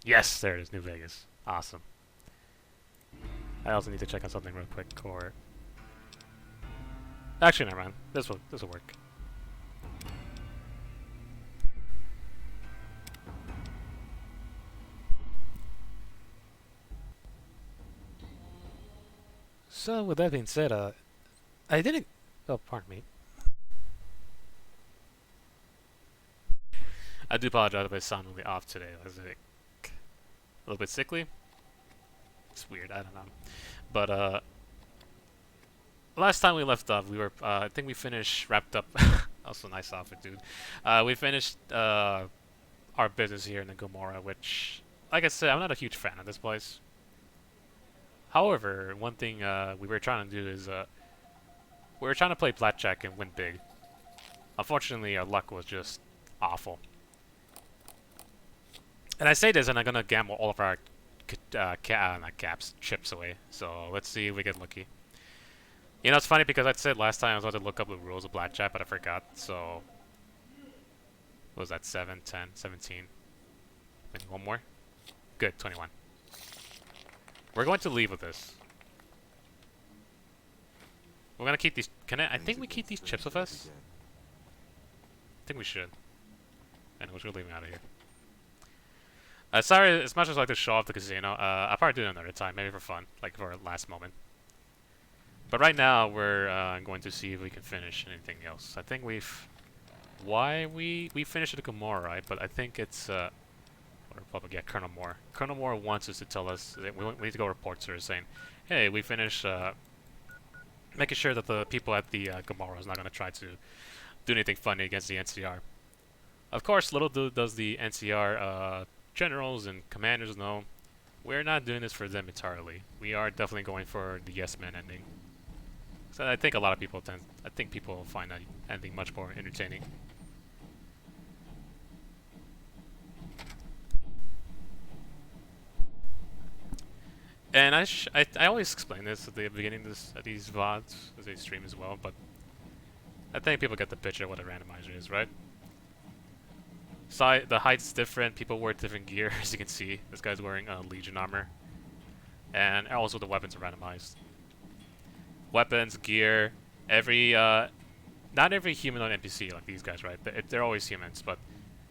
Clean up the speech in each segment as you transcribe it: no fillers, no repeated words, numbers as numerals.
Yes, there it is, New Vegas. Awesome. I also need to check on something real quick. Or actually, never mind. This will work. So with that being said, I didn't. Oh, pardon me. I do apologize if I sound really off today. I was like a little bit sickly. It's weird. I don't know. But last time we left off, we were. I think we wrapped up. Also, nice outfit, dude. We finished our business here in the Gomorrah, which, like I said, I'm not a huge fan of this place. However, one thing we were trying to do is we were trying to play blackjack and win big. Unfortunately, our luck was just awful. And I say this, and I'm gonna gamble all of our not caps, chips away. So let's see if we get lucky. You know, it's funny because I said last time I was about to look up the rules of blackjack, but I forgot. So what was that? 7, 10, 17. Maybe one more. Good, 21. We're going to leave with this. We're gonna keep these. I think we keep these chips with us. I think we should. And we're leaving out of here. Sorry, as much as I like to show off the casino, I'll probably do it another time, maybe for fun, like for a last moment. But right now, we're going to see if we can finish anything else. I think we finished the Gomorrah, right? But I think it's Republic, yeah, Colonel Moore. Colonel Moore wants us to tell us that we need to go report to her saying, hey, we finished making sure that the people at the Gomorrah is not going to try to do anything funny against the NCR. Of course, little does the NCR generals and commanders know we're not doing this for them entirely. We are definitely going for the yes man ending. So I think a lot of people I think people find that ending much more entertaining. And I always explain this at the beginning of these VODs as they stream as well, but I think people get the picture of what a randomizer is, right? So the height's different, people wear different gear, as you can see. This guy's wearing Legion armor. And also the weapons are randomized. Weapons, gear, not every humanoid NPC like these guys, right? They're always humans, but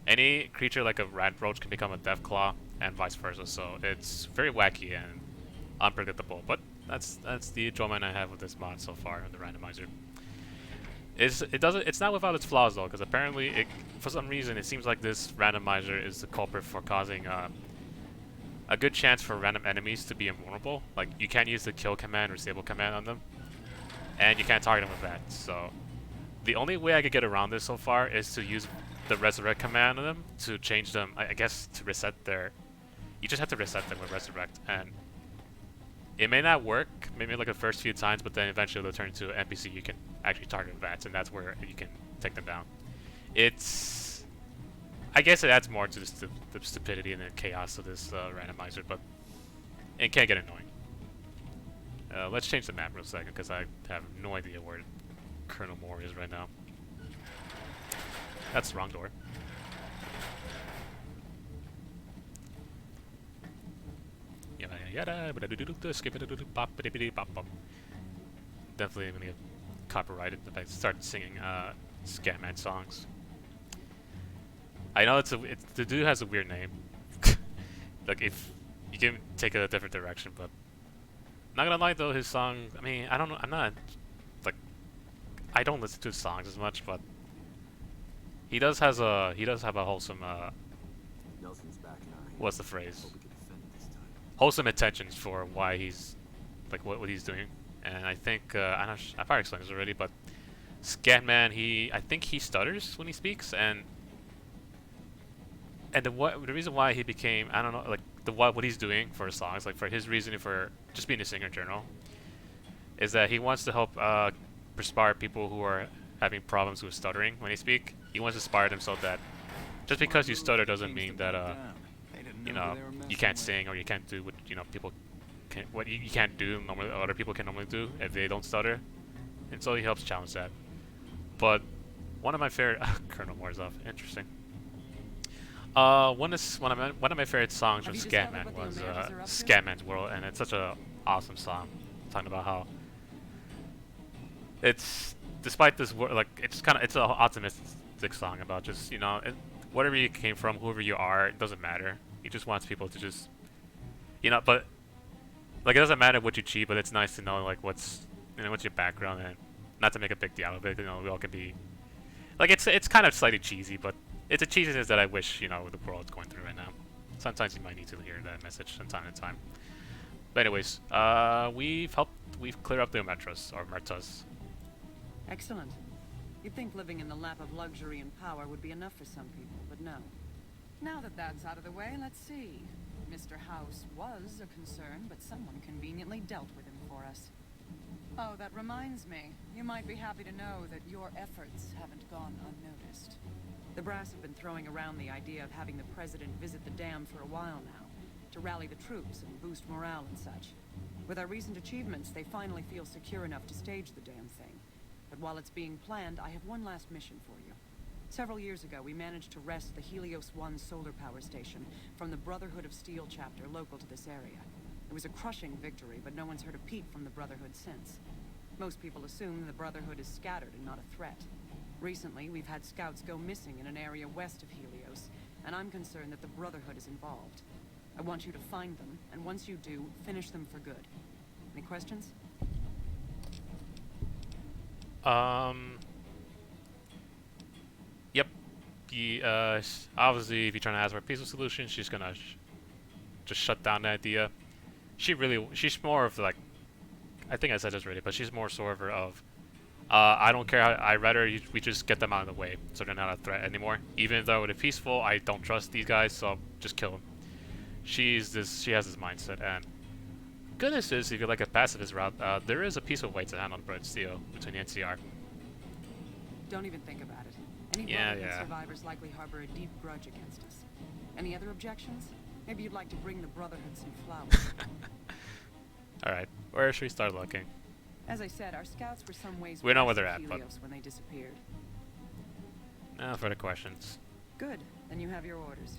any creature like a rat roach can become a deathclaw, and vice versa. So it's very wacky and unpredictable. But that's the enjoyment I have with this mod so far on the randomizer. It's not without its flaws though, because apparently for some reason it seems like this randomizer is the culprit for causing a good chance for random enemies to be invulnerable. Like you can't use the kill command or disable command on them, and you can't target them with that. So the only way I could get around this so far is to use the resurrect command on them to change them. I guess to reset their. You just have to reset them with resurrect, and it may not work, maybe like the first few times, but then eventually they'll turn into an NPC you can actually target with that, and that's where you can take them down. I guess it adds more to the stupidity and the chaos of this randomizer, but it can get annoying. Let's change the map real second, because I have no idea where Colonel Moore is right now. That's the wrong door. Definitely gonna get copyrighted if I start singing Scatman songs. I know the dude has a weird name. Like if you can take it a different direction, but not gonna lie though, his song. I mean, I don't know. I'm not like I don't listen to his songs as much, but he does have a wholesome what's the phrase? Wholesome intentions for why he's like what he's doing, and I think I probably explained this already, but Scatman, I think he stutters when he speaks, and the reason why he became, I don't know, like what he's doing for his songs, like for his reasoning for just being a singer in general, is that he wants to help inspire people who are having problems with stuttering when they speak. He wants to inspire them so that just because you stutter doesn't mean that you know you can't sing or you can't do what people can you can't do normally other people can normally do if they don't stutter, and so he helps challenge that. But one of my favorite Colonel Moore's off. Interesting. One of my favorite songs from Have you discovered Scatman what the was Omertas are up to? Scatman's World, and it's such a awesome song, talking about how it's despite this like it's an optimistic song about just whatever you came from, whoever you are, it doesn't matter. He just wants people to just but like it doesn't matter what you achieve, but it's nice to know like what's your background, and not to make a big deal of it. We all can be like it's kind of slightly cheesy, but it's a cheesiness that I wish the world's going through right now. Sometimes you might need to hear that message from time to time. But anyways, we've cleared up the Mertas. Excellent. You'd think living in the lap of luxury and power would be enough for some people, but no. Now that that's out of the way, let's see. Mr. House was a concern, but someone conveniently dealt with him for us. Oh, that reminds me. You might be happy to know that your efforts haven't gone unnoticed. The brass have been throwing around the idea of having the president visit the dam for a while now, to rally the troops and boost morale and such. With our recent achievements, they finally feel secure enough to stage the damn thing. But while it's being planned, I have one last mission for you. Several years ago, we managed to wrest the Helios 1 solar power station from the Brotherhood of Steel chapter local to this area. It was a crushing victory, but no one's heard a peep from the Brotherhood since. Most people assume the Brotherhood is scattered and not a threat. Recently, we've had scouts go missing in an area west of Helios, and I'm concerned that the Brotherhood is involved. I want you to find them, and once you do, finish them for good. Any questions? Yep. Obviously, if you're trying to ask for a peaceful solution, she's gonna just shut down the idea. She's more of like, I think I said this already, but she's more sort of, I don't care. I'd rather we just get them out of the way, so they're not a threat anymore. Even though they're peaceful, I don't trust these guys, so just kill them. She has this mindset, and goodness is, if you like a pacifist route, there is a peaceful way to handle Brotherhood Steel between the NCR. Don't even think about it. Any Brotherhood survivors likely harbor a deep grudge against us. Any other objections? Maybe you'd like to bring the Brotherhood some flowers. Alright, where should we start looking? As I said, our scouts were some ways we know where they're at, Helios but when they disappeared. No further questions. Good, then you have your orders.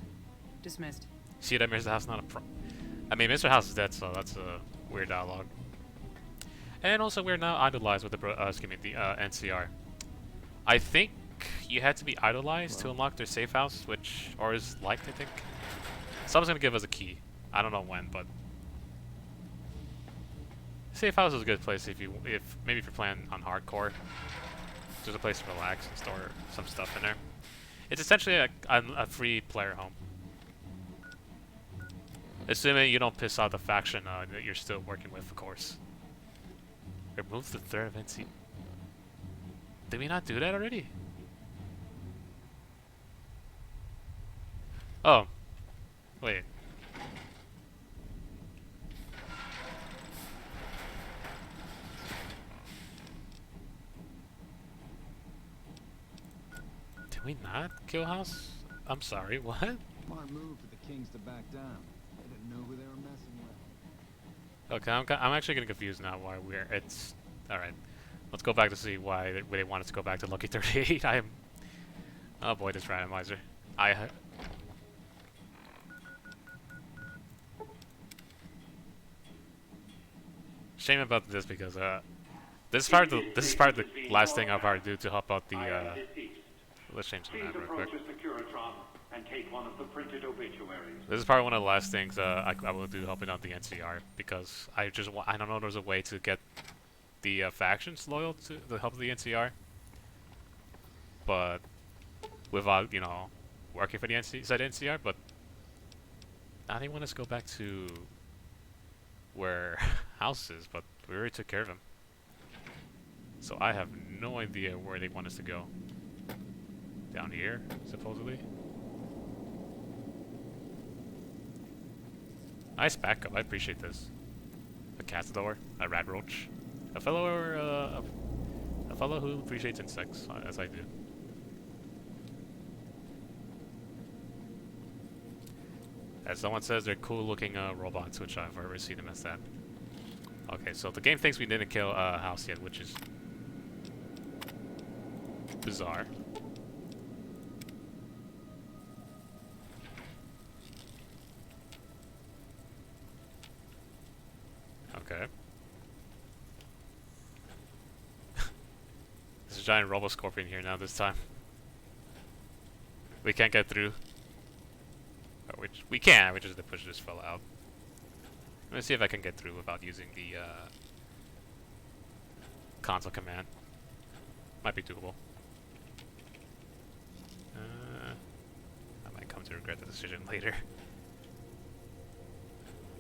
Dismissed. See that Mr. House is not a pro. I mean, Mr. House is dead, so that's a weird dialogue. And also, we're now idolized with the NCR. I think you had to be idolized to unlock their safe house, or is liked, I think. Someone's gonna give us a key. I don't know when, but safe house is a good place if maybe if you're playing on hardcore. There's a place to relax and store some stuff in there. It's essentially a free player home. Assuming you don't piss off the faction that you're still working with, of course. Remove the threat of NC. Did we not do that already? Oh. Wait. Did we not kill House? I'm sorry, what? Smart move for the Kings to back down. They didn't know who they were messing with. Okay, I'm actually getting confused now why it's... Alright. Let's go back to see why they want us to go back to Lucky 38. Oh boy, this randomizer. Shame about this because this is part of the last thing I'll probably do to help out the let's change the map real quick. This is probably one of the last things I will do helping out the NCR, because I don't know if there's a way to get the factions loyal to the help of the NCR, but without working for the NCR. But now they want us to go back to where House is, but we already took care of him. So I have no idea where they want us to go. Down here, supposedly. Nice backup, I appreciate this. A castador, a rat roach, a fellow who appreciates insects, as I do. As someone says, they're cool-looking robots, which I've already seen them as that. Okay, so the game thinks we didn't kill House yet, which is bizarre. Okay. There's a giant robo-scorpion here now this time. We can't get through. Or which we can, we just the push just fell out. Let me see if I can get through without using the console command. Might be doable. I might come to regret the decision later.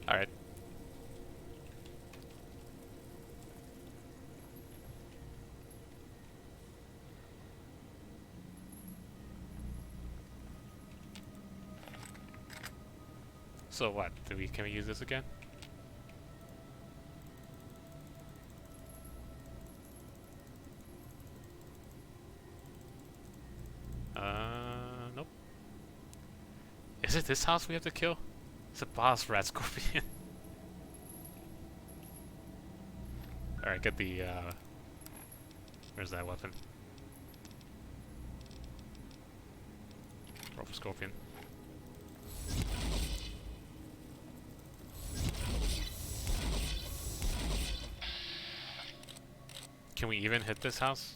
Alright. So what? Can we use this again? Nope. Is it this house we have to kill? It's a boss rat scorpion. Alright, get the where's that weapon? Robo scorpion. Can we even hit this house?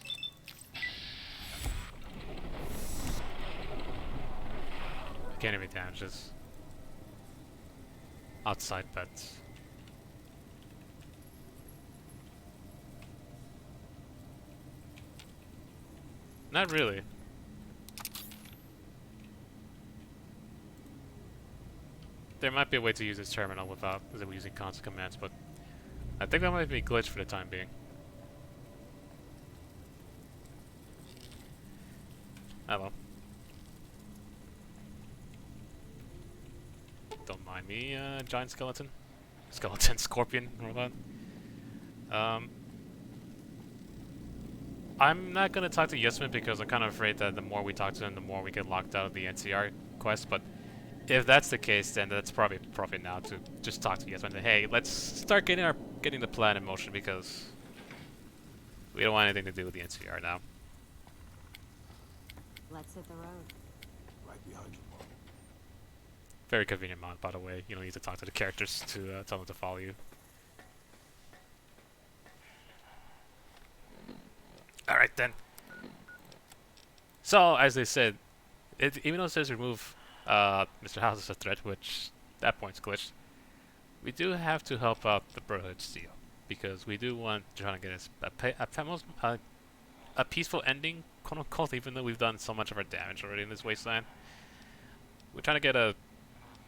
I can't even damage this. Outside bets. Not really. There might be a way to use this terminal without using constant commands, but I think that might be glitched for the time being. Oh well. Don't mind me, giant skeleton. Skeleton, scorpion, robot. I'm not gonna talk to Yesman because I'm kind of afraid that the more we talk to him, the more we get locked out of the NCR quest, but if that's the case, then that's probably appropriate now to just talk to Yesman and say, hey, let's start getting the plan in motion because we don't want anything to do with the NCR now. Let's hit the road. Right behind you, Mark. Very convenient mod, by the way. You don't need to talk to the characters to tell them to follow you. Alright then. So, as they said, even though it says remove Mr. House as a threat, which that point's glitched, we do have to help out the Brotherhood Steel. Because we do want to try to get a peaceful ending, quote unquote, even though we've done so much of our damage already in this wasteland. We're trying to get a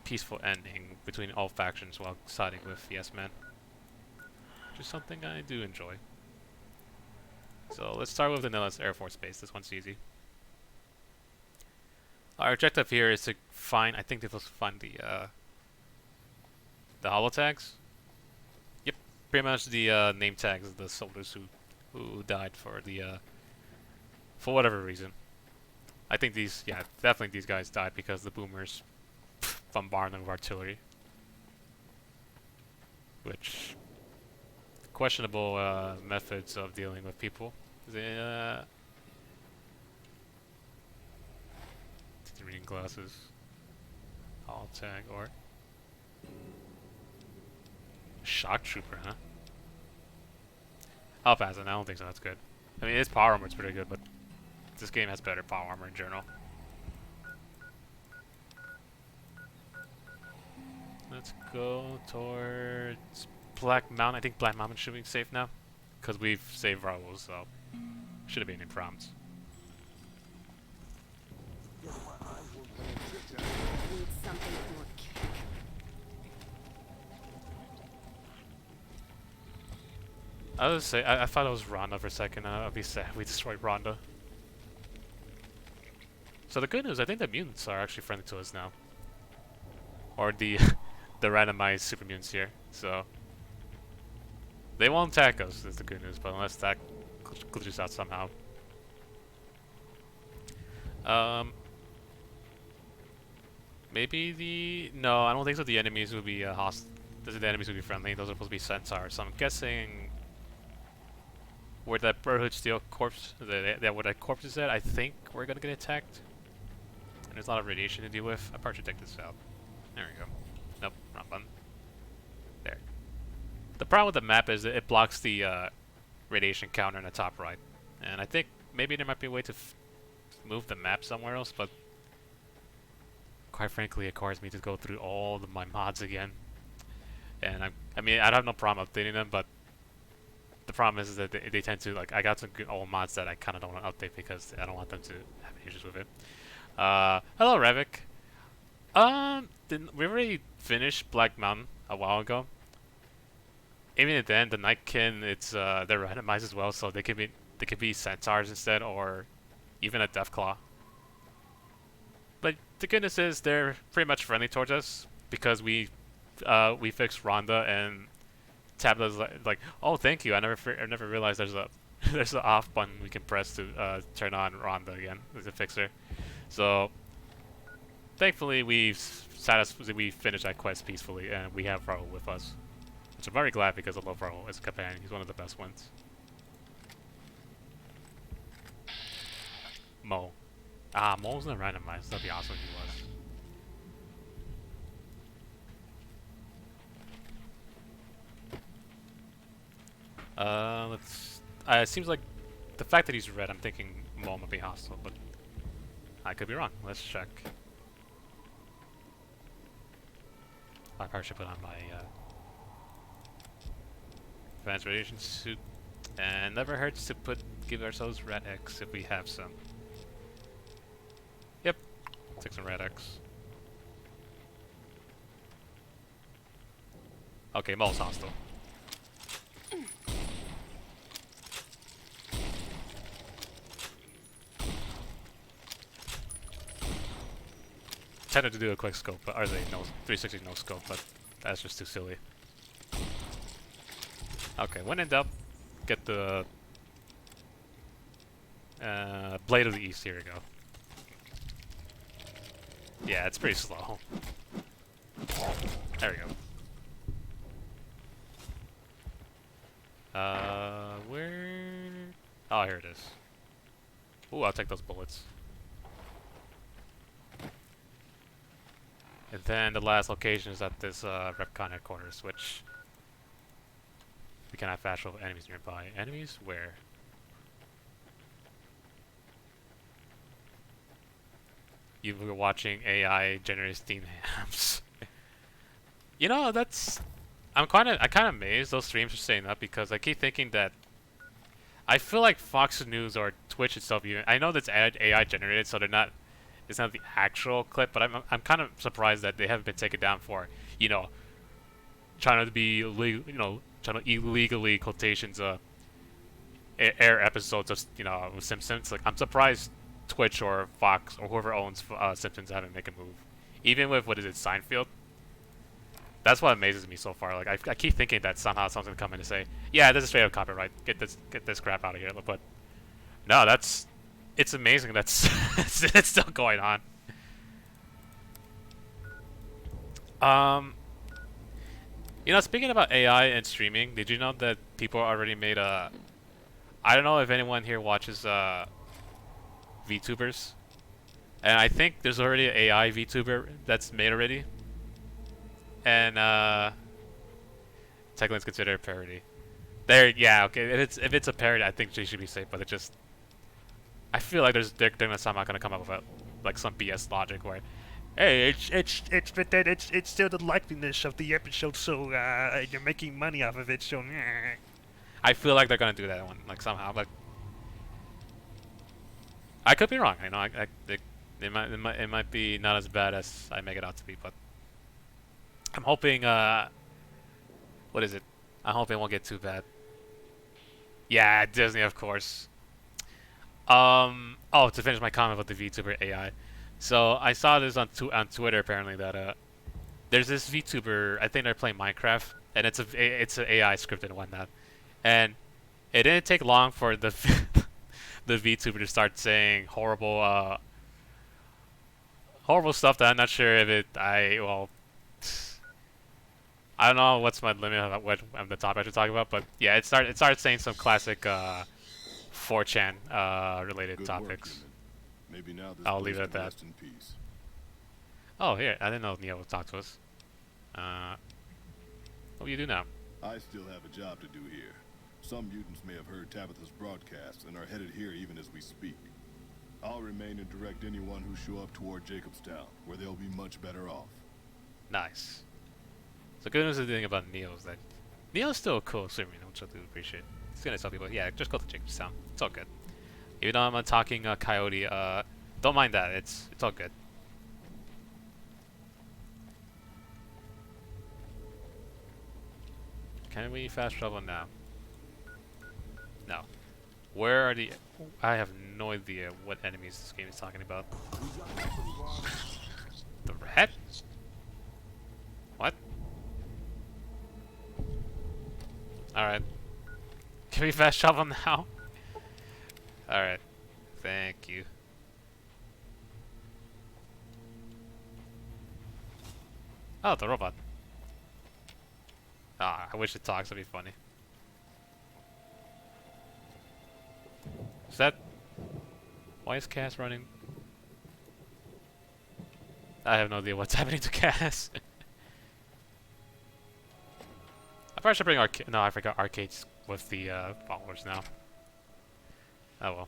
peaceful ending between all factions while siding with Yes Man. Which is something I do enjoy. So let's start with the Nellis Air Force Base. This one's easy. Our objective here is to find, I think they will find the holotags. Yep, pretty much the name tags of the soldiers who died for the for whatever reason. I think these, yeah, definitely these guys died because the boomers bombarded them with artillery. Which, questionable methods of dealing with people. The reading glasses, all tag or shock trooper, huh? I'll pass it. I don't think so. That's good. I mean, his power armor is pretty good, but this game has better power armor in general. Let's go towards Black Mountain. I think Black Mountain should be safe now, because we've saved Raoul, so should have been in prompts. Need something more kick. I was say I thought it was Rhonda for a second. I'll be sad we destroyed Rhonda. So the good news, I think the mutants are actually friendly to us now, or the the randomized super mutants here. So they won't attack us. Is the good news, but unless that glitches out somehow. Maybe no, I don't think so. The enemies will be hostile. The enemies will be friendly. Those are supposed to be centaurs. So I'm guessing where that Brotherhood Steel corpse, where that corpse is at, I think we're gonna get attacked. And there's a lot of radiation to deal with. I probably should take this out. There we go. Nope, wrong button. There. The problem with the map is that it blocks the radiation counter in the top right, and I think maybe there might be a way to move the map somewhere else, but quite frankly, it requires me to go through all my mods again. And I mean, I'd have no problem updating them, but the problem is that they tend to, like, I got some good old mods that I kind of don't want to update because I don't want them to have issues with it. Hello, Revik. We already finished Black Mountain a while ago. Even then, the Nightkin, they're randomized as well, so they could be centaurs instead, or even a Deathclaw. But the goodness is, they're pretty much friendly towards us because we fixed Rhonda, and Tabitha's like, oh, thank you. I never realized there's a there's an off button we can press to turn on Rhonda again as a fixer. So thankfully we finished that quest peacefully, and we have Raul with us, which I'm very glad because I love Raul as a companion. He's one of the best ones. Mo. Mo's not randomized. That'd be awesome if he was. It seems like the fact that he's red, I'm thinking Mo might be hostile, but I could be wrong. Let's check. I probably should put on my advanced radiation suit, and never hurts to give ourselves red X if we have some. Yep, take some red X. Okay, Mo's hostile. Tended to do a quick scope, or the 360 no scope, but that's just too silly. Okay, when in doubt, get the Blade of the East. Here we go. Yeah, it's pretty slow. There we go. Where? Oh, here it is. Ooh, I'll take those bullets. And then the last location is at this Repcon headquarters, which we can have fast travel enemies nearby. Enemies? Where? You were watching AI generate Steam hams. You know, I'm kind of amazed those streams are staying up because I keep thinking that I feel like Fox News or Twitch itself, even I know that's AI generated, so it's not the actual clip, but I'm kind of surprised that they haven't been taken down for, you know, trying to be trying to illegally quotations air episodes of Simpsons. Like, I'm surprised Twitch or Fox or whoever owns Simpsons haven't make a move, even with what is it, Seinfeld. That's what amazes me so far. Like, I keep thinking that somehow someone's gonna come in and say, yeah, this is straight up copyright. Get this crap out of here. But no, it's amazing that's it's still going on. Speaking about AI and streaming, did you know that people already made I don't know if anyone here watches VTubers, and I think there's already an AI VTuber that's made already, and technically it's considered a parody. Yeah, okay. If it's a parody, I think she should be safe. But I feel like they're somehow gonna come up with like some BS logic where, hey, it's still the likeliness of the episode, so you're making money off of it. So I feel like they're gonna do that one like somehow, but I could be wrong. I know it might be not as bad as I make it out to be, but I'm hoping. What is it? I hope it won't get too bad. Yeah, Disney, of course. Oh, to finish my comment about the VTuber AI. So I saw this on Twitter apparently that there's this VTuber. I think they're playing Minecraft, and it's an AI scripted and whatnot. And it didn't take long for the the VTuber to start saying horrible stuff that I'm not sure if I don't know what's my limit of what the topic I should talk about, but yeah, it started saying some classic 4chan related topics. Maybe now this I'll leave it at can that. rest in peace. Oh, here, I didn't know Neo would talk to us. What do you do now? I still have a job to do here. Some mutants may have heard Tabitha's broadcast and are headed here even as we speak. I'll remain and direct anyone who show up toward Jacobstown, where they'll be much better off. Nice. So good news is the thing about Neil is that Neil's still a cool swimmer, which I do appreciate. He's gonna tell people, yeah, just go to Jacobstown. It's all good. Even though I'm a talking coyote, don't mind that. It's all good. Can we fast travel now? No. Where are the... I have no idea what enemies this game is talking about. The rat? What? Alright. Can we fast travel now? Alright. Thank you. Oh, the robot. Ah, I wish it talks, that'd be funny. Is that... Why is Cass running? I have no idea what's happening to Cass. I probably should bring arcade... No, I forgot arcades with the followers now. Oh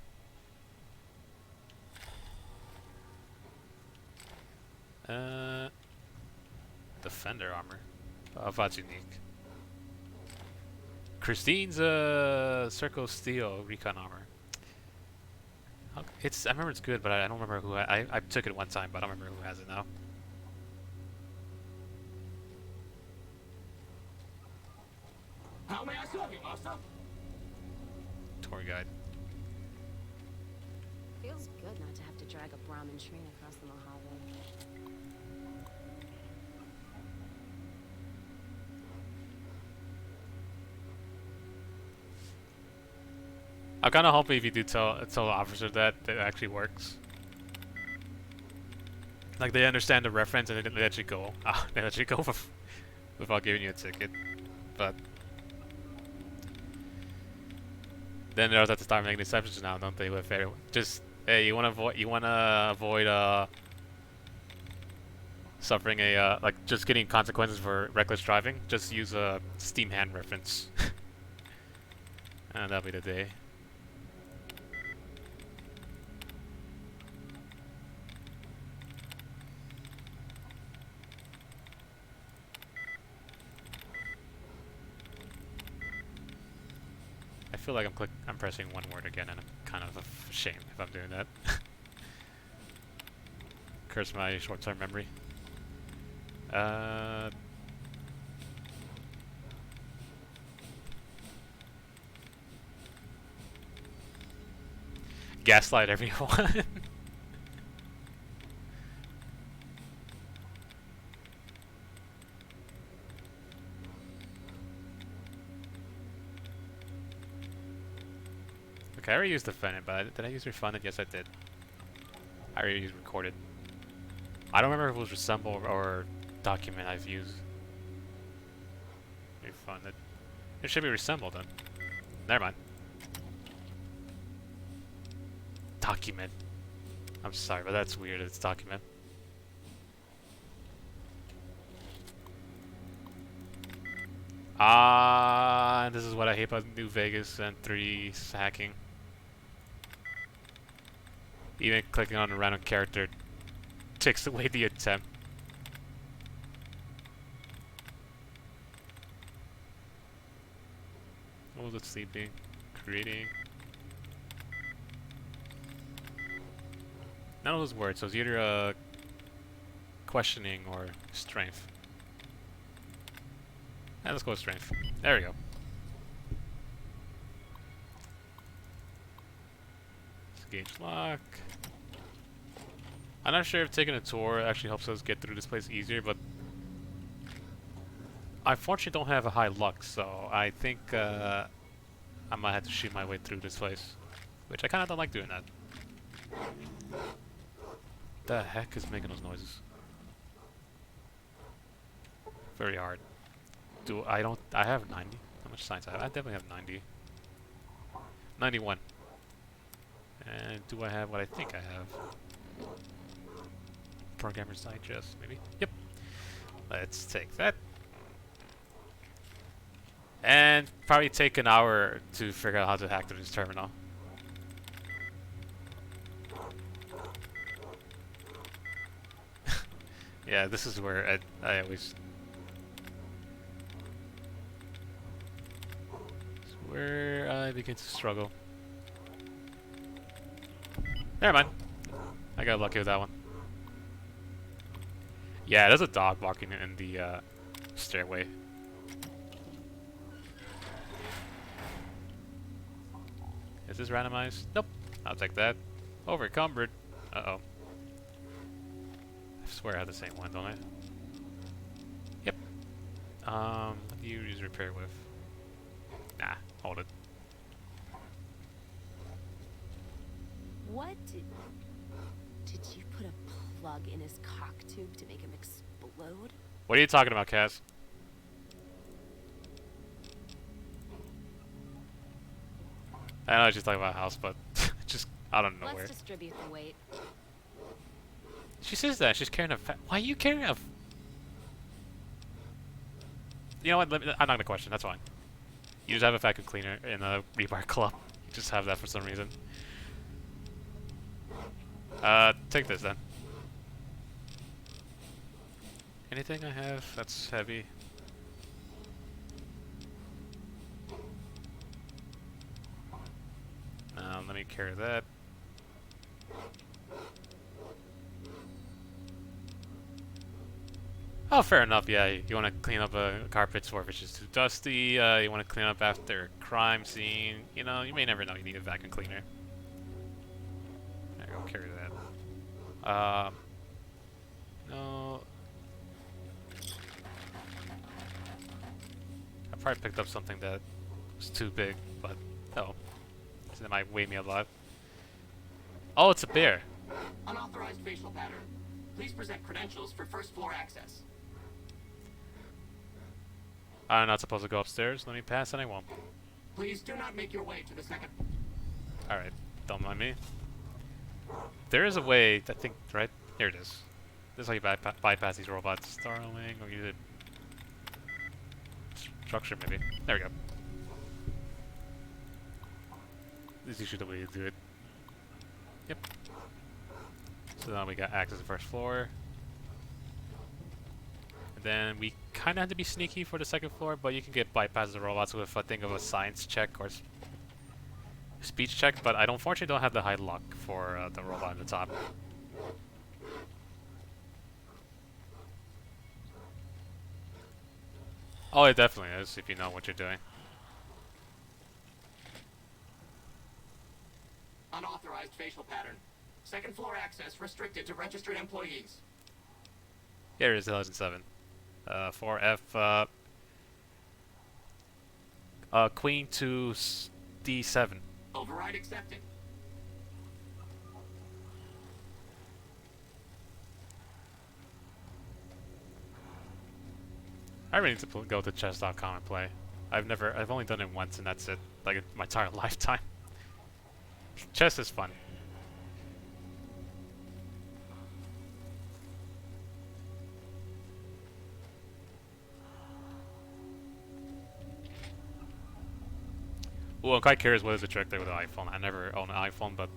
well. Defender armor. Oh, that's unique. Christine's Circle Steel Recon armor. It's I remember it's good, but I don't remember who I took it one time, but I don't remember who has it now. How may I serve you, master? Tour guide. Feels good not to have to drag a Brahmin train across the Mojave. I'm kind of hoping if you do tell the officer that it actually works. Like they understand the reference and they let you go. They let you go without giving you a ticket. But then they'll have to start making exceptions now, don't they? With everyone. Just hey, you wanna avoid suffering a like just getting consequences for reckless driving. Just use a Steam hand reference, and that'll be the day. I feel like I'm pressing one word again, and I'm kind of ashamed if I'm doing that. Curse my short-term memory. Gaslight everyone. Okay, I already used Defended, but did I use Refunded? Yes, I did. I already used Recorded. I don't remember if it was Resemble or Document I've used. Refunded. It should be Resemble then. Never mind. Document. I'm sorry, but that's weird. It's Document. This is what I hate about New Vegas and 3 hacking. Even clicking on a random character takes away the attempt. What was it? Sleeping? Creating? None of those words, so it's either questioning or strength. And let's go with strength. There we go. Gauge lock. I'm not sure if taking a tour actually helps us get through this place easier, but I fortunately don't have a high luck, so I think I might have to shoot my way through this place, which I kind of don't like doing that. The heck is making those noises? Very hard. I have 90. How much science I have? I definitely have 90. 91. And do I have what I think I have? Programmer's Digest, maybe? Yep. Let's take that. And probably take an hour to figure out how to hack through this terminal. Yeah, this is where I always... This is where I begin to struggle. Never mind. I got lucky with that one. Yeah, there's a dog barking in the stairway. Is this randomized? Nope. I'll take that. Over encumbered. Uh-oh. I swear I have the same one, don't I? Yep. What do you use repair with? Nah, hold it. What did you put a plug in his cock tube to make him explode? What are you talking about, Cass? I know she's talking about house, but just I don't know Let's where. distribute the weight. She says that she's carrying a why are you carrying a You know what? I'm not gonna question. That's fine. You just have a vacuum cleaner in a rebar club. You just have that for some reason. Take this then. Anything I have that's heavy? Let me carry that. Oh, fair enough. Yeah, you want to clean up a carpet for if it's just too dusty. You want to clean up after a crime scene. You know, you may never know you need a vacuum cleaner. There, go carry that. No. I probably picked up something that was too big, but oh, so that might weigh me a lot. Oh, it's a bear. Unauthorized facial pattern. Please present credentials for first floor access. I'm not supposed to go upstairs. Let me pass and I won't. Please do not make your way to the second. Alright, don't mind me. There is a way, I think, right? Here it is. This is how you bypass these robots. Starling, or use it. Structure, maybe. There we go. This is usually the way to do it. Yep. So now we got access to the first floor. And then we kind of have to be sneaky for the second floor, but you can get bypass the robots with a thing of a science check or speech check, but I unfortunately don't have the high luck for the robot on the top. Oh, it definitely is, if you know what you're doing. Unauthorized facial pattern. Second floor access restricted to registered employees. Here is 2007. 4F, Queen to D7. Override accepted. I really need to go to chess.com and play. I've only done it once and that's it. Like, in my entire lifetime. Chess is fun. Well, I'm quite curious what is the trick there with the iPhone. I never own an iPhone, but...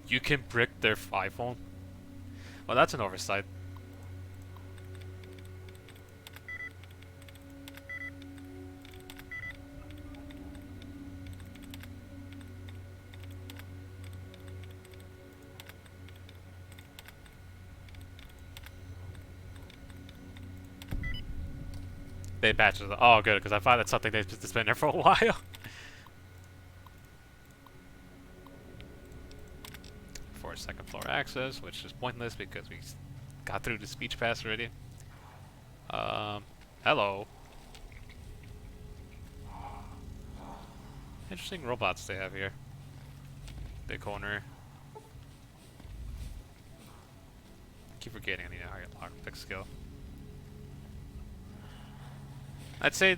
You can brick their iPhone? Well, that's an oversight. They patched it. Oh, good, because I thought that's something they've just been there for a while. For second floor access, which is pointless because we got through the speech pass already. Hello. Interesting robots they have here. Big corner. Keep forgetting I need a higher lockpick skill. I'd say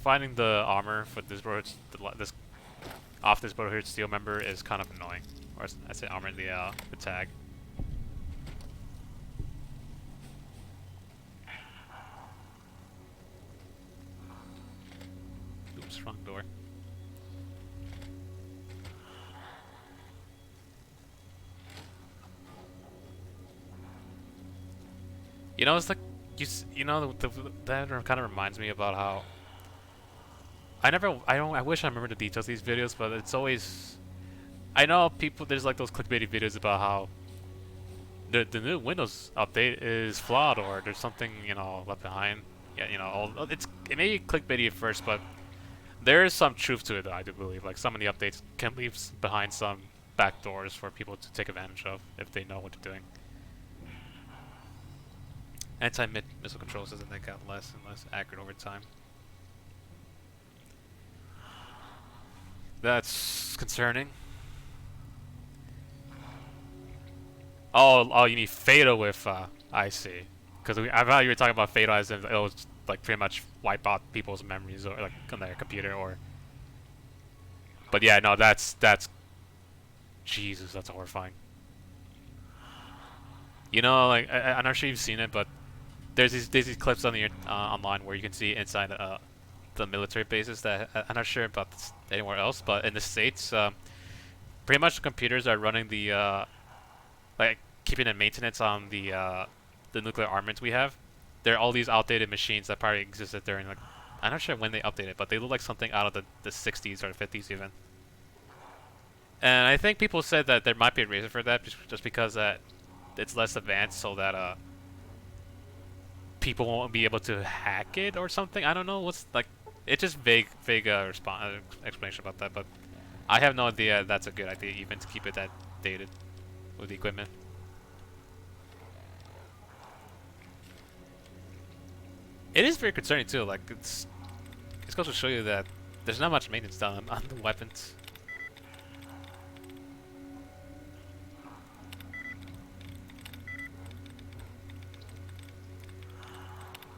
finding the armor for this this Brotherhood Steel member is kind of annoying. Or I'd say armor in the tag. door. You know, it's like you know that kind of reminds me about how I wish I remember the details of these videos, but it's always I know people there's like those clickbaity videos about how the new Windows update is flawed or there's something left behind. Yeah, it may be clickbaity at first, but there is some truth to it. I do believe like some of the updates can leave behind some backdoors for people to take advantage of if they know what they're doing. Anti-missile control systems that got less and less accurate over time. That's concerning. Oh, you need Fatal with, I see. Because I thought you were talking about Fatal as in it was like pretty much wipe out people's memories or like on their computer or. But yeah, no, that's Jesus, that's horrifying. You know, like I'm not sure you've seen it, but there's these clips on the online where you can see inside the military bases that I'm not sure about anywhere else, but in the States, pretty much the computers are running the like keeping the maintenance on the nuclear armaments we have. There are all these outdated machines that probably existed during like I'm not sure when they updated, but they look like something out of the 60s or 50s even. And I think people said that there might be a reason for that, just because that it's less advanced, so that people won't be able to hack it or something. I don't know what's like. It's just vague explanation about that, but I have no idea that's a good idea even to keep it that dated with the equipment. It is very concerning too. Like it's goes to show you that there's not much maintenance done on the weapons.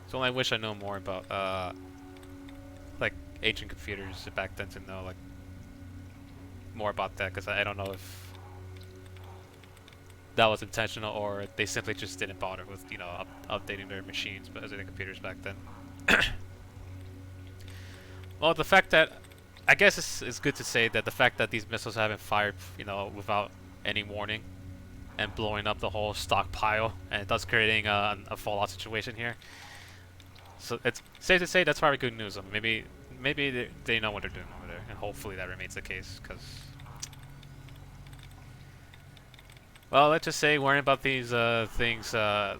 So I wish I know more about like ancient computers back then to know like more about that, because I don't know if that was intentional or they simply just didn't bother with updating their machines, but as in the computers back then. Well, the fact that I guess it's good to say that the fact that these missiles haven't fired without any warning and blowing up the whole stockpile, and thus creating a fallout situation here. So it's safe to say that's probably good news. Maybe they know what they're doing over there, and hopefully that remains the case. Because, well, let's just say worrying about these things, granted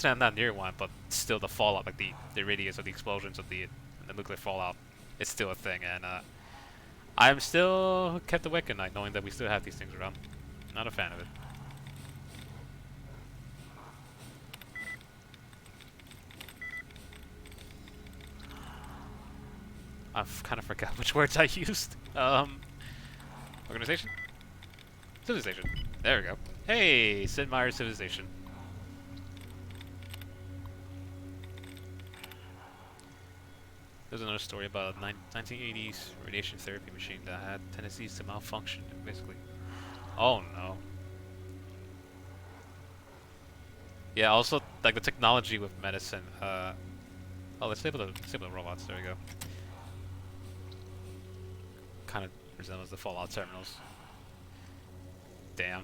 I'm not near one, but still the fallout, like the radius of the explosions of the nuclear fallout, is still a thing, and I'm still kept awake at night knowing that we still have these things around. Not a fan of it. I've kind of forgot which words I used. Organization? Civilization. There we go. Hey, Sid Meier's Civilization. There's another story about a 1980s radiation therapy machine that had tendencies to malfunction, basically. Oh no. Yeah, also, like the technology with medicine, oh, let's disable the robots, there we go. Kind of resembles the Fallout terminals. Damn.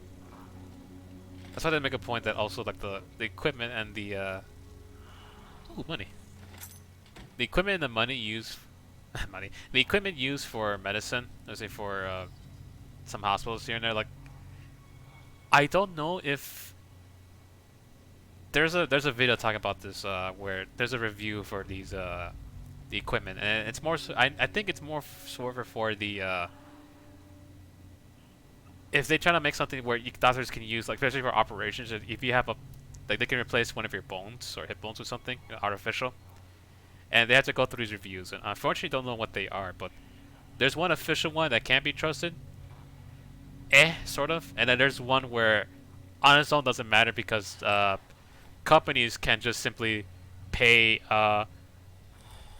That's why they make a point that also like the equipment and the ooh, money. The equipment and the money used the equipment used for medicine, let's say for some hospitals here and there, like I don't know if there's a video talking about this where there's a review for these the equipment, and it's more so, I think it's more sort of for the if they try to make something where doctors can use, like especially for operations, if you have a like they can replace one of your bones or hip bones with something artificial, and they have to go through these reviews, and unfortunately don't know what they are, but there's one official one that can be trusted, sort of, and then there's one where on its own doesn't matter because companies can just simply pay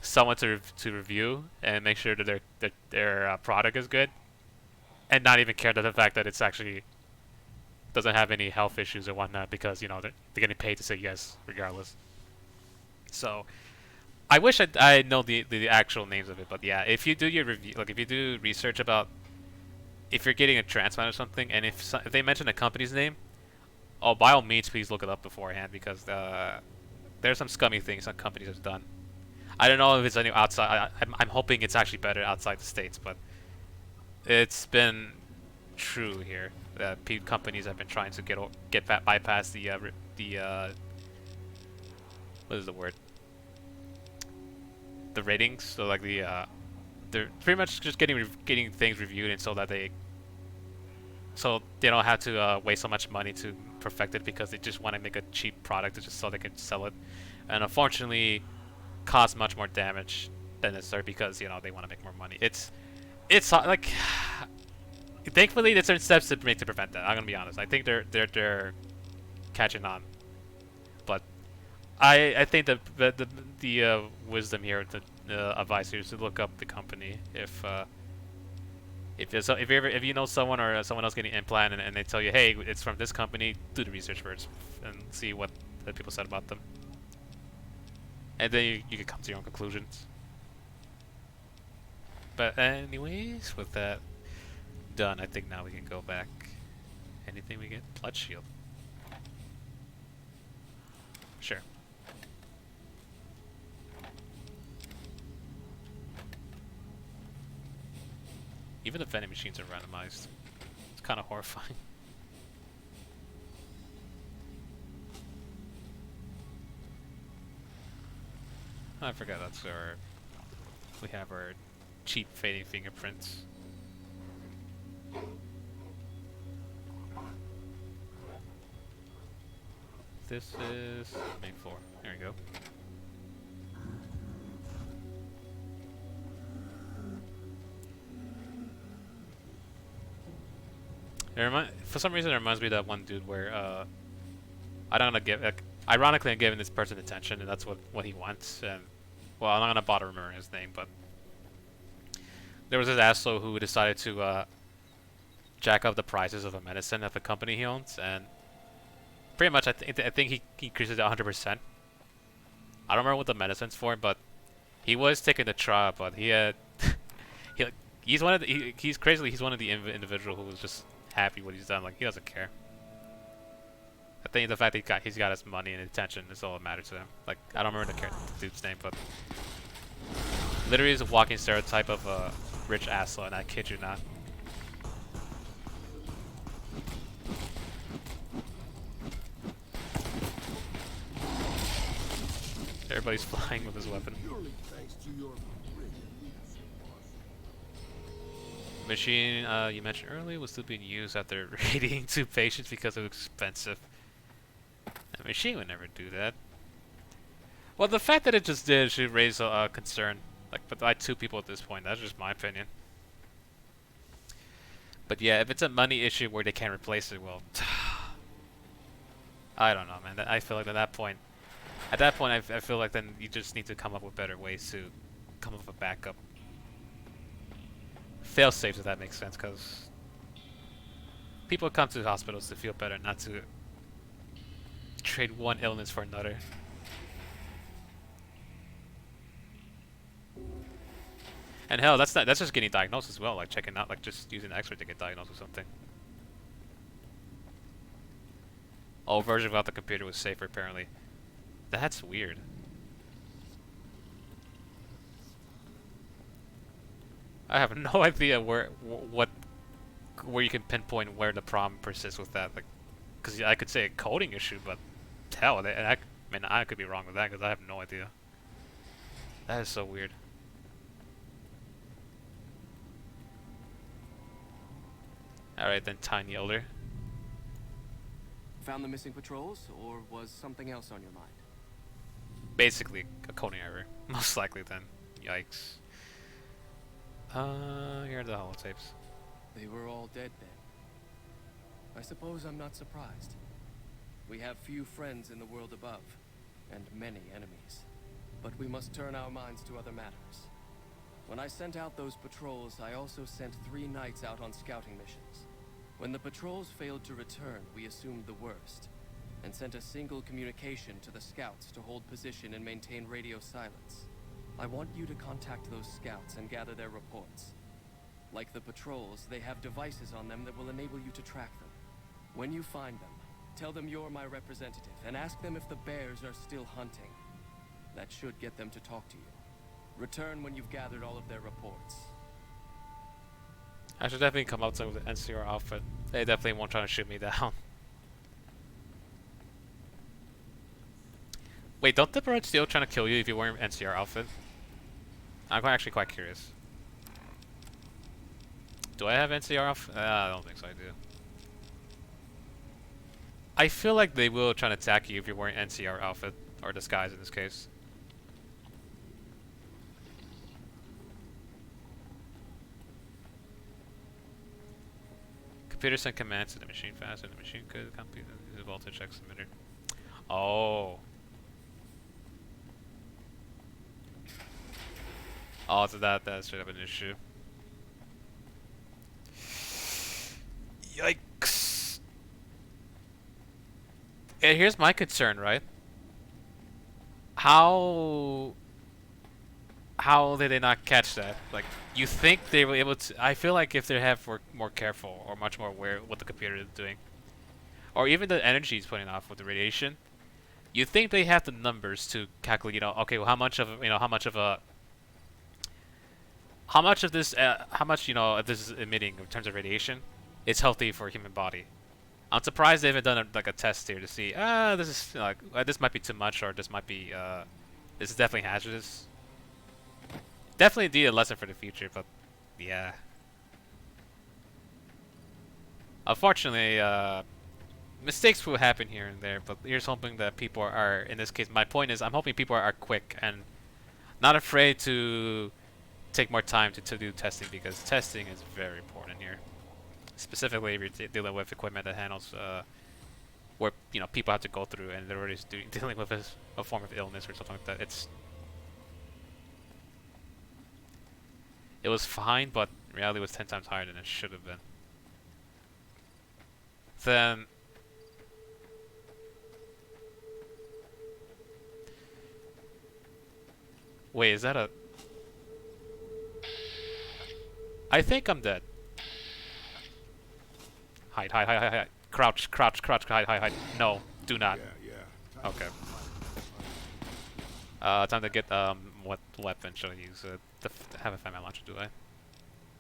someone to review and make sure that their product is good, and not even care that the fact that it's actually doesn't have any health issues or whatnot, because they're getting paid to say yes regardless. So I wish I know the actual names of it, but yeah, if you do your review, like if you do research about if you're getting a transplant or something, and if they mention a company's name, oh, by all means, please look it up beforehand because there's some scummy things some companies have done. I don't know if it's any outside. I'm hoping it's actually better outside the states, but it's been true here that companies have been trying to bypass the what is the word? The ratings. So like they're pretty much just getting things reviewed, and so they don't have to waste so much money to perfect it because they just want to make a cheap product just so they can sell it, and unfortunately, cause much more damage than necessary because they want to make more money. It's like thankfully there's certain steps to make to prevent that. I'm gonna be honest. I think they're catching on, but I think the wisdom here, the advice here is to look up the company if you know someone or someone else getting implanted and they tell you, hey, it's from this company, do the research first and see what the people said about them, and then you can come to your own conclusions. But anyways, with that done, I think now we can go back. Anything we get? Blood shield. Sure. Even the vending machines are randomized. It's kind of horrifying. I forgot that's we have our cheap fading fingerprints. This is main floor. There we go. For some reason, it reminds me of that one dude where I don't gonna give. Ironically, I'm giving this person attention, and that's what he wants. And well, I'm not gonna bother remembering his name, but there was this asshole who decided to jack up the prices of a medicine of a company he owns, and pretty much I think he increased it to 100%. I don't remember what the medicine's for, but he was taking the trial, but he had he's one of the he's crazily he's one of the individual who was just happy what he's done. Like, he doesn't care. I think the fact that he's got his money and attention is all that matters to him. Like, I don't remember the dude's name, but literally is a walking stereotype of a rich asshole, and I kid you not. Everybody's flying with his weapon. Machine you mentioned earlier was still being used after radiating 2 patients because it was expensive. A machine would never do that. Well, the fact that it just did should raise a concern. Like, but by 2 people at this point, that's just my opinion. But yeah, if it's a money issue where they can't replace it, well, I don't know, man. I feel like at that point, I feel like then you just need to come up with better ways to come up with a backup. Fail safes, if that makes sense, because people come to hospitals to feel better, not to trade one illness for another. And hell, that's just getting diagnosed as well, like checking out, like just using an X-ray to get diagnosed with something. Oh, version without the computer was safer apparently. That's weird. I have no idea where you can pinpoint where the problem persists with that. Like, because I could say a coding issue, but hell, I could be wrong with that because I have no idea. That is so weird. All right then, Tiny Elder. Found the missing patrols, or was something else on your mind? Basically, a coding error, most likely. Then, yikes. Here are the holotapes. They were all dead then. I suppose I'm not surprised. We have few friends in the world above, and many enemies. But we must turn our minds to other matters. When I sent out those patrols, I also sent 3 knights out on scouting missions. When the patrols failed to return, we assumed the worst, and sent a single communication to the scouts to hold position and maintain radio silence. I want you to contact those scouts and gather their reports. Like the patrols, they have devices on them that will enable you to track them. When you find them, tell them you're my representative and ask them if the bears are still hunting. That should get them to talk to you. Return when you've gathered all of their reports. I should definitely come out with the NCR outfit. They definitely won't try to shoot me down. Wait, don't the birds still trying to kill you if you're wearing an NCR outfit? I'm actually quite curious. Do I have NCR outfit? I don't think so, I do. I feel like they will try to attack you if you're wearing NCR outfit, or disguise in this case. Computer send commands to the machine fast, and the machine could complete the voltage X emitter. Oh. Oh, so that's straight up an issue. Yikes. And here's my concern, right? How did they not catch that? Like, you think they were able to... I feel like if they were more careful or much more aware of what the computer is doing, or even the energy it's putting off with the radiation, you think they have the numbers to calculate, you know, okay, well, how much of this, you know, if this is emitting in terms of radiation, is healthy for a human body. I'm surprised they haven't done like a test here to see, this is like, this might be too much, or this might be, this is definitely hazardous. Definitely need a lesson for the future, but yeah. Unfortunately, mistakes will happen here and there, but here's hoping that people are, in this case, my point is, I'm hoping people are quick and not afraid to take more time to do testing, because testing is very important here. Specifically if you're dealing with equipment that handles, where, you know, people have to go through and they're already dealing with a form of illness or something like that. It was fine, but in reality it was 10 times higher than it should have been. Then... Wait, is that a... I think I'm dead. Hide, hide, hide, hide, hide. Crouch, crouch, crouch, hide, hide, hide. No, do not. Yeah. Okay. Time to get, what weapon should I use? I haven't found my launcher, do I?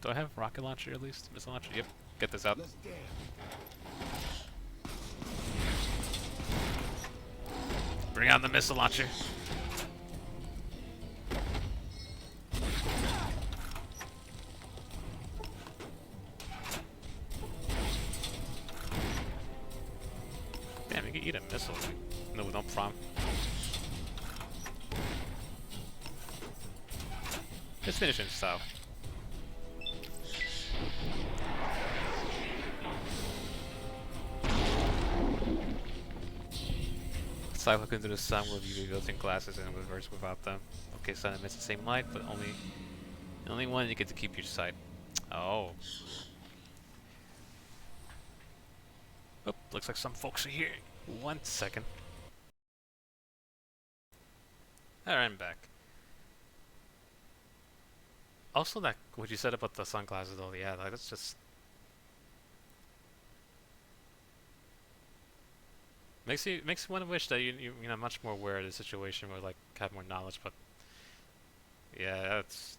Do I have rocket launcher at least? Missile launcher? Yep. Get this out. Bring on the missile launcher. Damn, you can eat a missile. No problem. Let's finish in style. Let's look into the sun with UV built-in glasses and reverse without them. Okay, sun emits the same light, but only one you get to keep your sight. Oh. Oh, looks like some folks are here. 1 second. Alright, I'm back. Also, that what you said about the sunglasses, though, yeah, like, that's just makes you want to wish that you know, much more aware of the situation, or like have more knowledge. But yeah, that's,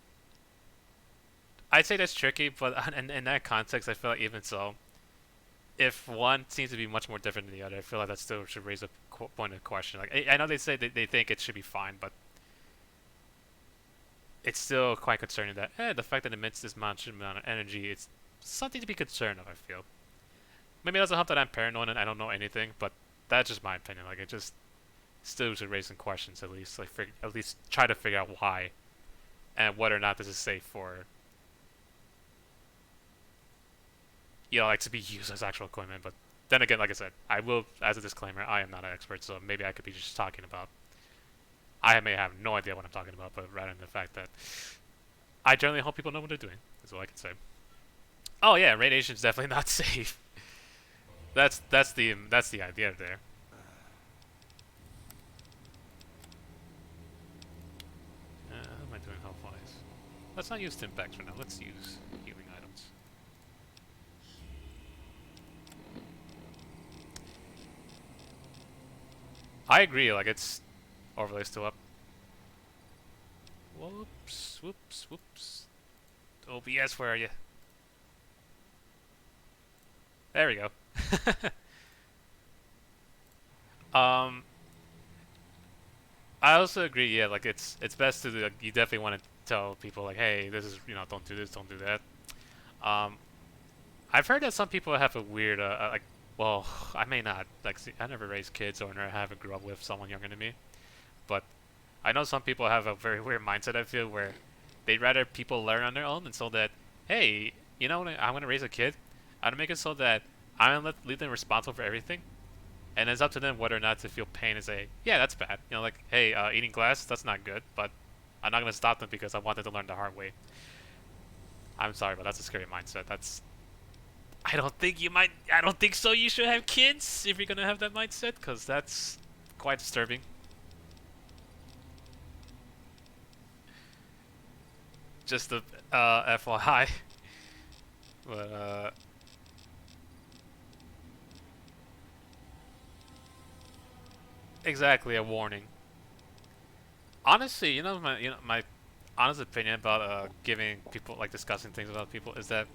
I'd say that's tricky. But in that context, I feel like even so, if one seems to be much more different than the other, I feel like that still should raise a point of question. Like, I know they say they think it should be fine, but it's still quite concerning that the fact that it emits this much amount of energy, it's something to be concerned of, I feel. Maybe it doesn't help that I'm paranoid and I don't know anything, but that's just my opinion. Like, it just still should raise some questions, at least. Like, at least try to figure out why and whether or not this is safe for, you know, like, to be used as actual equipment. But then again, like I said, I will, as a disclaimer, I am not an expert, so maybe I could be just talking about, I may have no idea what I'm talking about, but rather than the fact that I generally hope people know what they're doing, is all I can say. Oh yeah, radiation is definitely not safe. That's the idea there. am I doing health-wise? Let's not use Stimpaks for now. Let's use healing items. I agree, like it's overlay still up. Whoops, whoops, whoops. OBS, where are you? There we go. I also agree. Yeah, like it's best to do, like, you definitely want to tell people like, hey, this is, you know, don't do this, don't do that. Um, I've heard that some people have a weird like, well, I may not like. See, I never raised kids or never haven't grew up with someone younger than me, but I know some people have a very weird mindset. I feel where they'd rather people learn on their own, and so that, hey, you know, when I'm gonna raise a kid, I'm gonna make it so that I'm gonna leave them responsible for everything, and it's up to them whether or not to feel pain and say, yeah, that's bad. You know, like, hey, eating glass, that's not good, but I'm not gonna stop them because I wanted to learn the hard way. I'm sorry, but that's a scary mindset. That's I don't think you might. I don't think so. You should have kids if you're gonna have that mindset, because that's quite disturbing. Just a FYI. But exactly, a warning. Honestly, my honest opinion about giving people, like, discussing things about people is that,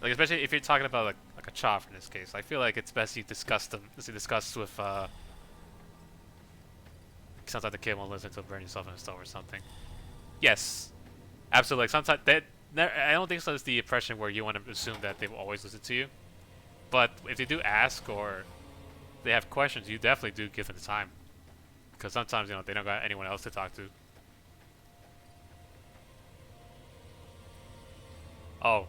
like, especially if you're talking about like a child in this case, I feel like it's best you discuss with sounds like the kid won't listen to burn yourself in a stove or something. Yes, absolutely. Like, sometimes I don't think so. It's the impression where you want to assume that they will always listen to you, but if they do ask or they have questions, you definitely do give them the time, because sometimes, you know, they don't got anyone else to talk to. Oh,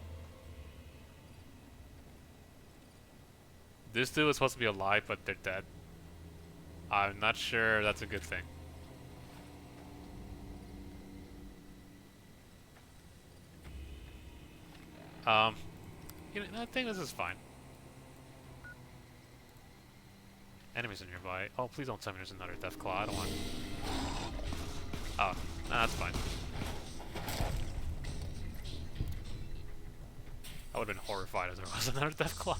this dude was supposed to be alive, but they're dead. I'm not sure that's a good thing. You know, I think this is fine. Enemies are nearby. Oh, please don't tell me there's another Deathclaw. I don't want. Oh, nah, that's fine. I would have been horrified if there was another Deathclaw.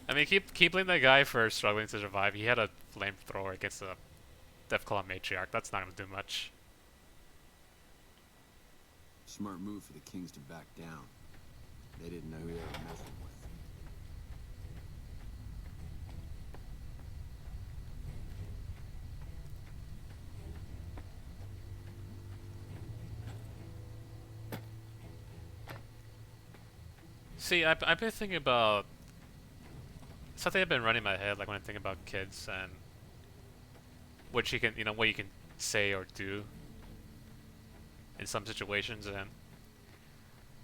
I mean, keep blaming that guy for struggling to survive. He had a flamethrower against a Deathclaw matriarch. That's not gonna do much. Smart move for the kings to back down. They didn't know who they were messing with. See, I've been thinking about something I've been running in my head, like when I think about kids and what you can, you know, what you can say or do in some situations, and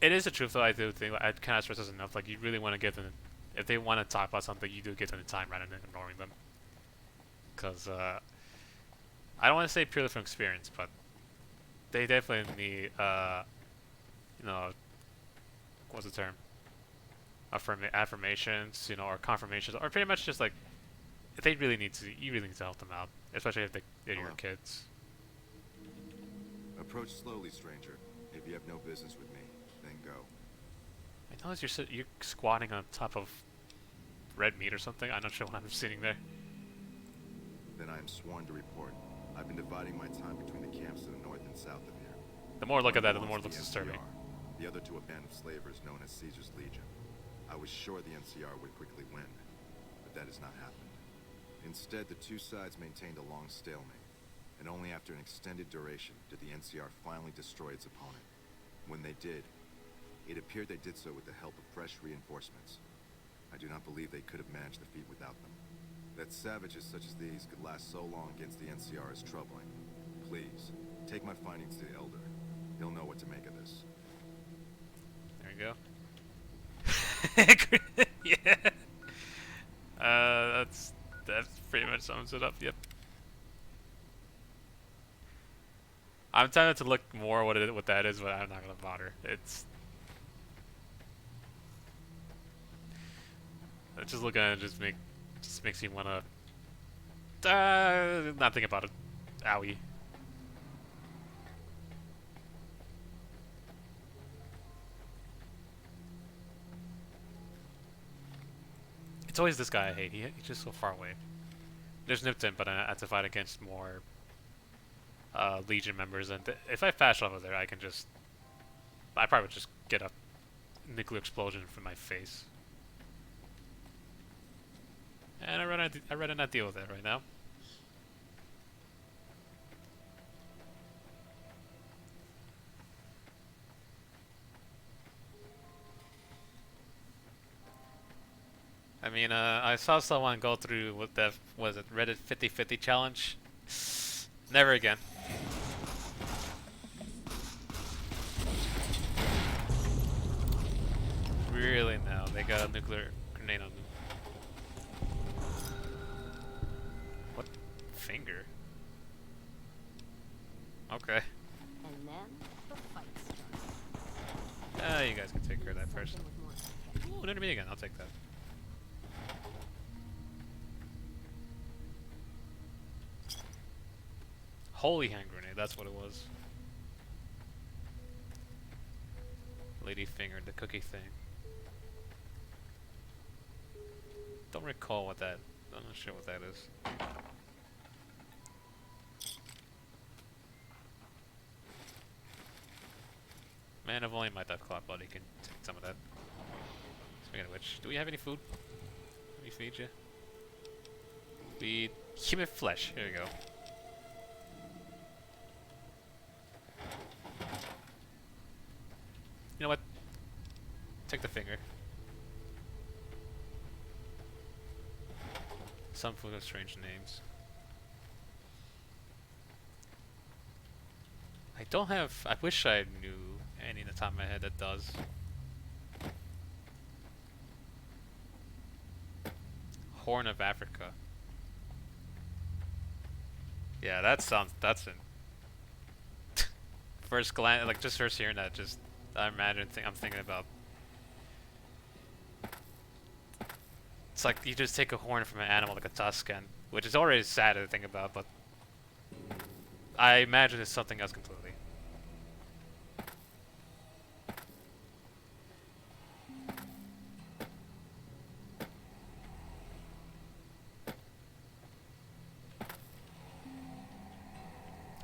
it is the truth though. I do think, like, I kind of stress this enough. Like, you really want to give them, if they want to talk about something, you do give them the time rather than ignoring them. Because I don't want to say purely from experience, but they definitely need, you know, what's the term? Affirmations, you know, or confirmations, or pretty much just like, if they really need to, you really need to help them out, especially if they're your kids. Approach slowly, stranger. If you have no business with me, then go. I notice you're squatting on top of red meat or something. I'm not sure when I'm sitting there. Then I am sworn to report. I've been dividing my time between the camps to the north and south of here. The more I look at that, the One more it belongs looks to the disturbing. NCR, the other to a band of slavers known as Caesar's Legion. I was sure the NCR would quickly win, but that has not happened. Instead, the two sides maintained a long stalemate, and only after an extended duration did the NCR finally destroy its opponent. When they did, it appeared they did so with the help of fresh reinforcements. I do not believe they could have managed the feat without them. That savages such as these could last so long against the NCR is troubling. Please, take my findings to the Elder. He'll know what to make of this. There you go. Yeah. That pretty much sums it up. Yep. I'm tempted to look more what that is, but I'm not gonna bother. It's just looking at it just makes me wanna not think about it. Owie. It's always this guy I hate. He's just so far away. There's Nipton, but I have to fight against more Legion members, and if I fast travel there, I can just... I probably would just get a nuclear explosion from my face. And I rather not deal with that right now. I mean, I saw someone go through what that was it Reddit 50/50 challenge. Never again. Really now, they got a nuclear grenade on them. What finger? Okay. And then the fight starts. You guys can take care of that first. Something with more Ooh, another me again. I'll take that. Holy hand grenade, that's what it was. Lady finger, the cookie thing. Don't recall what that... I'm not sure what that is. Man, if only my Death Claw buddy can take some of that. Speaking of which, do we have any food? Let me feed you. Feed human flesh. Here we go. You know what? Take the finger. Some food have strange names. I don't have... I wish I knew any in the top of my head that does. Horn of Africa. Yeah, that sounds... That's an... First glance... Like, just first hearing that, just... I imagine... I'm thinking about... It's like you just take a horn from an animal, like a tusk, and... Which is already sad to think about, but... I imagine it's something else completely.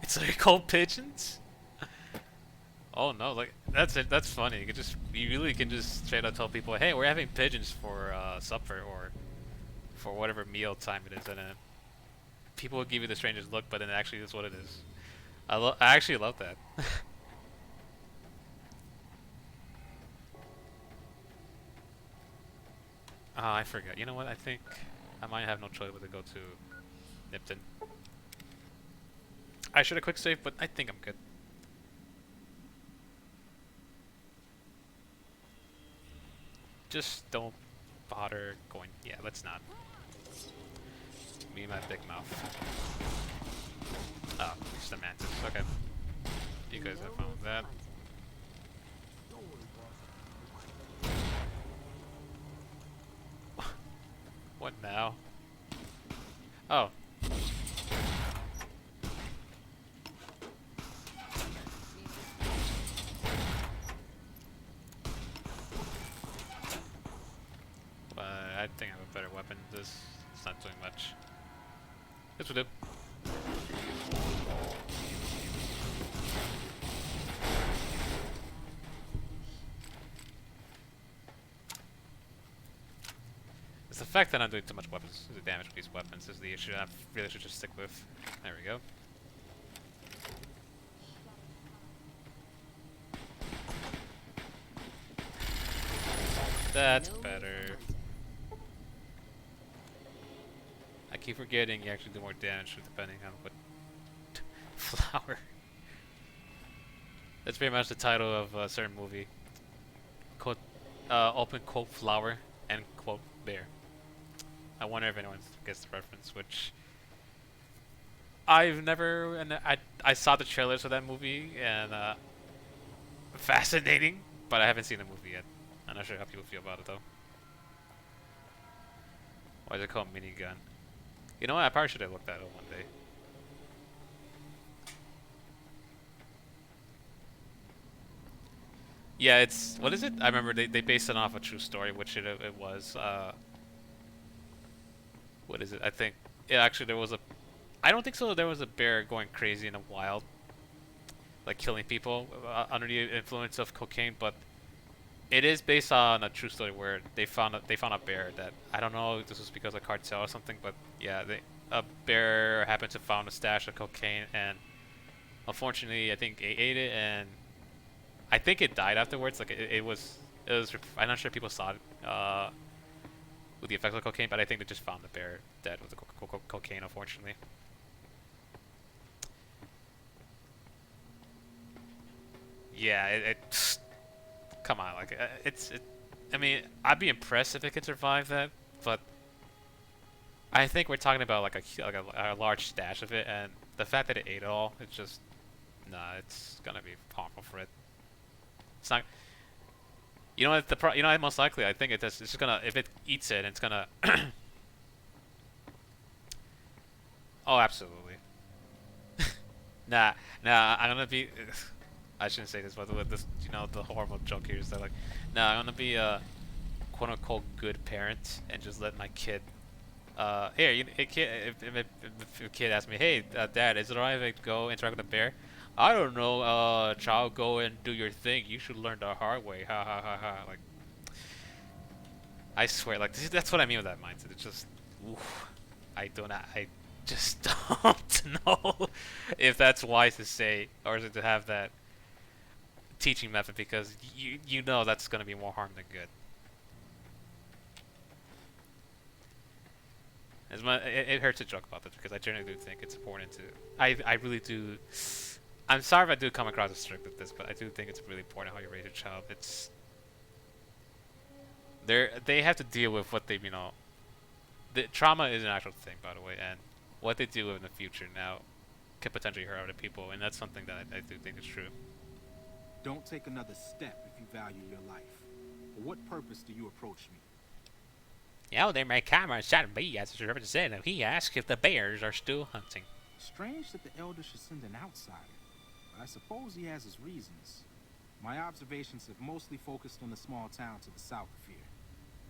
It's like cold pigeons? Oh no, like that's it. That's funny. You really can just straight up tell people, hey, we're having pigeons for supper or for whatever meal time it is, and people will give you the strangest look, but then actually that's what it is. I actually love that. Oh, I forgot. You know what? I think I might have no choice but to go to Nipton. I should have quick save, but I think I'm good. Just don't bother going. Yeah, let's not. Me and my big mouth. Oh, it's the mantis. Okay. You guys have fun with that. What now? Oh. But I think I have a better weapon. This it's not doing much. This will do. It's the fact that I'm doing too much weapons, the damage with these weapons is the issue I really should just stick with. There we go. That's better. I keep forgetting you actually do more damage depending on what flower. That's very much the title of a certain movie. Quote, open quote flower, end quote bear. I wonder if anyone gets the reference, which I've never, and I saw the trailers of that movie and fascinating, but I haven't seen the movie yet. I'm not sure how people feel about it though. Why is it called minigun? You know what? I probably should have looked at it one day. Yeah, it's what is it? I remember they based it off a true story, which it was. What is it? I think yeah, actually there was a. I don't think so. There was a bear going crazy in the wild, like killing people under the influence of cocaine, but it is based on a true story where they found a bear that I don't know if this was because of cartel or something, but yeah, a bear happened to found a stash of cocaine and unfortunately I think it ate it and I think it died afterwards. Like it was I'm not sure if people saw it with the effects of cocaine, but I think they just found the bear dead with the cocaine unfortunately. Yeah, come on, like I mean, I'd be impressed if it could survive that, but I think we're talking about like a large stash of it, and the fact that it ate it all, it's just nah, it's gonna be harmful for it. It's not. You know what you know most likely I think it's just gonna if it eats it, it's gonna. Oh, absolutely. Nah, I'm gonna be. I shouldn't say this, but with this, you know, the horrible joke here is that like, nah, I'm gonna be a quote unquote good parent and just let my kid. Here, a kid, if a kid asks me, hey, Dad, is it alright if I go interact with a bear? I don't know, child, go and do your thing. You should learn the hard way. Ha ha ha ha. Like, I swear, like, that's what I mean with that mindset. It's just, oof, I just don't know if that's wise to say, or is it to have that teaching method because you know that's going to be more harm than good. It hurts to joke about this because I generally do think it's important to. I really do. I'm sorry if I do come across as strict with this, but I do think it's really important how you raise your child. It's they have to deal with what they The trauma is an actual thing, by the way, and what they deal with in the future now could potentially hurt other people, and that's something that I do think is true. Don't take another step if you value your life. For what purpose do you approach me? Yeah, they made Cameron shot me as a representative. He asked if the bears are still hunting. Strange that the Elder should send an outsider, but I suppose he has his reasons. My observations have mostly focused on the small town to the south of here.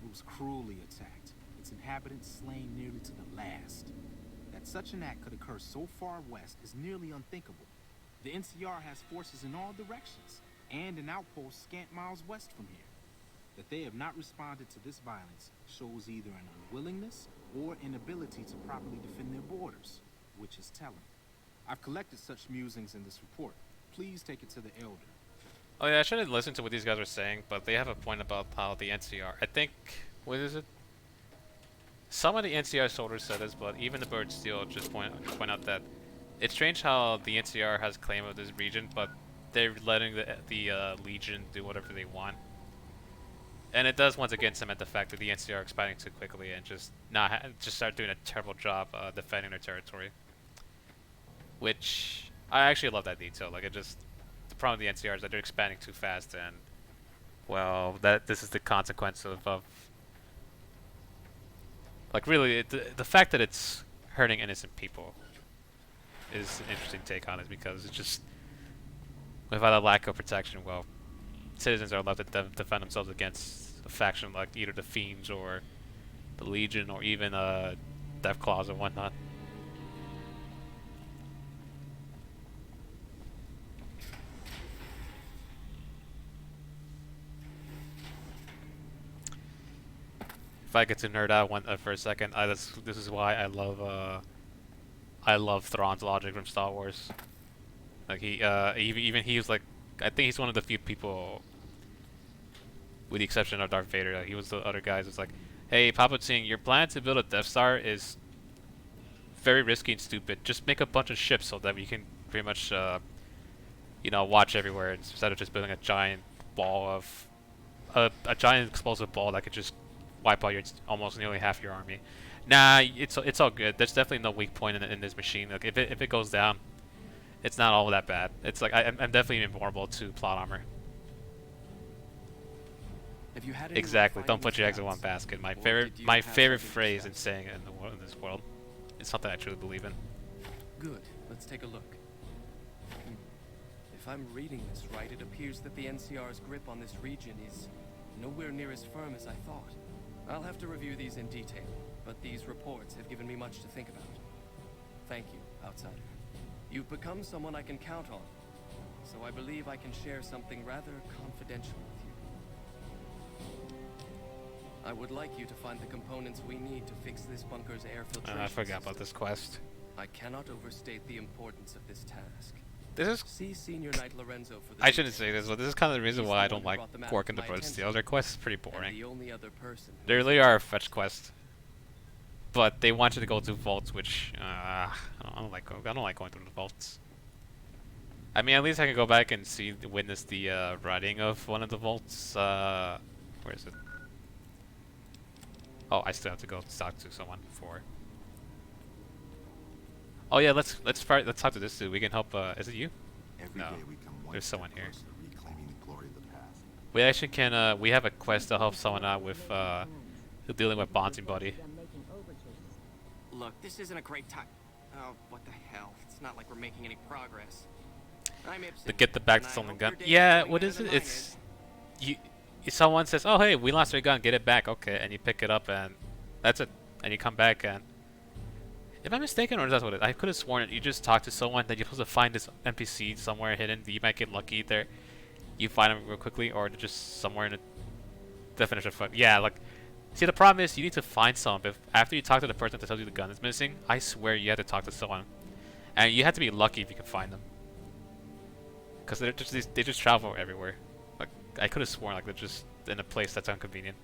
It was cruelly attacked, its inhabitants slain nearly to the last. That such an act could occur so far west is nearly unthinkable. The NCR has forces in all directions, and an outpost scant miles west from here. That they have not responded to this violence shows either an unwillingness or inability to properly defend their borders, which is telling. I've collected such musings in this report. Please take it to the Elder. Oh yeah, I should have listened to what these guys were saying, but they have a point about how the NCR. I think what is it? Some of the NCR soldiers said this, but even the Bird Steel just point out that it's strange how the NCR has claim of this region, but they're letting the Legion do whatever they want. And it does once again cement the fact that the NCR are expanding too quickly and just just start doing a terrible job defending their territory. Which I actually love that detail. Like the problem with the NCR is that they're expanding too fast, and well, this is the consequence of like really the fact that it's hurting innocent people is an interesting take on it because it's just without a lack of protection, well, citizens are left to defend themselves against a faction like either the Fiends or the Legion or even Death Claws and whatnot. If I get to nerd out for a second, this is why I love Thrawn's logic from Star Wars. Like even he was like, I think he's one of the few people, with the exception of Darth Vader, like he was the other guys. It's like, hey Palpatine, your plan to build a Death Star is very risky and stupid. Just make a bunch of ships so that we can pretty much, watch everywhere instead of just building a giant ball of a giant explosive ball that could just wipe out almost nearly half your army. Nah, it's all good. There's definitely no weak point in this machine. Like if it goes down, it's not all that bad. It's like I'm definitely invulnerable to plot armor. Have you had any Exactly. luck Don't finding put your eggs in scouts? one basket. My Or favorite did you my have favorite something phrase in discussed? saying it in this world. It's something I truly believe in. Good. Let's take a look. If If I'm reading this right, it appears that the NCR's grip on this region is nowhere near as firm as I thought. I'll have to review these in detail, but these reports have given me much to think about. Thank you, Outsider. You've become someone I can count on, so I believe I can share something rather confidential with you. I would like you to find the components we need to fix this bunker's air filtration I forgot about system. this quest. I cannot overstate the importance of this task. This is... See Senior Knight Lorenzo for the I shouldn't say this, but this is kind of the reason He's why the I don't one who like brought the matter working to the my Broadsteel. attention. Their quests are pretty and boring. the only other person who They has really ever are a touched fetch it. quest. But they want you to go to vaults, which I don't like going through the vaults. I mean, at least I can go back and witness the writing of one of the vaults. Where is it? Oh, I still have to go talk to someone before. Oh yeah, let's talk to this dude. We can help. Is it you? Every No. day we come one There's step someone here. closer to reclaiming the glory of the past. We actually can. We have a quest to help someone out with dealing with Bonsing Buddy. Look, this isn't a great time. Oh, what the hell? It's not like we're making any progress. I'm Ibsen, To get the back and I stolen hope gun. your day Yeah, going what better is than it? mine It's you. Someone says, "Oh, hey, we lost our gun. Get it back." Okay, and you pick it up, and that's it. And you come back, and am I mistaken, or is that what it? I could have sworn it. You just talk to someone, that you're supposed to find this NPC somewhere hidden. You might get lucky there. You find them real quickly, or just somewhere in the definition of yeah, like. See, the problem is you need to find someone. If after you talk to the person that tells you the gun is missing, I swear you have to talk to someone, and you have to be lucky if you can find them. Because they just travel everywhere. Like I could have sworn like they're just in a place that's inconvenient.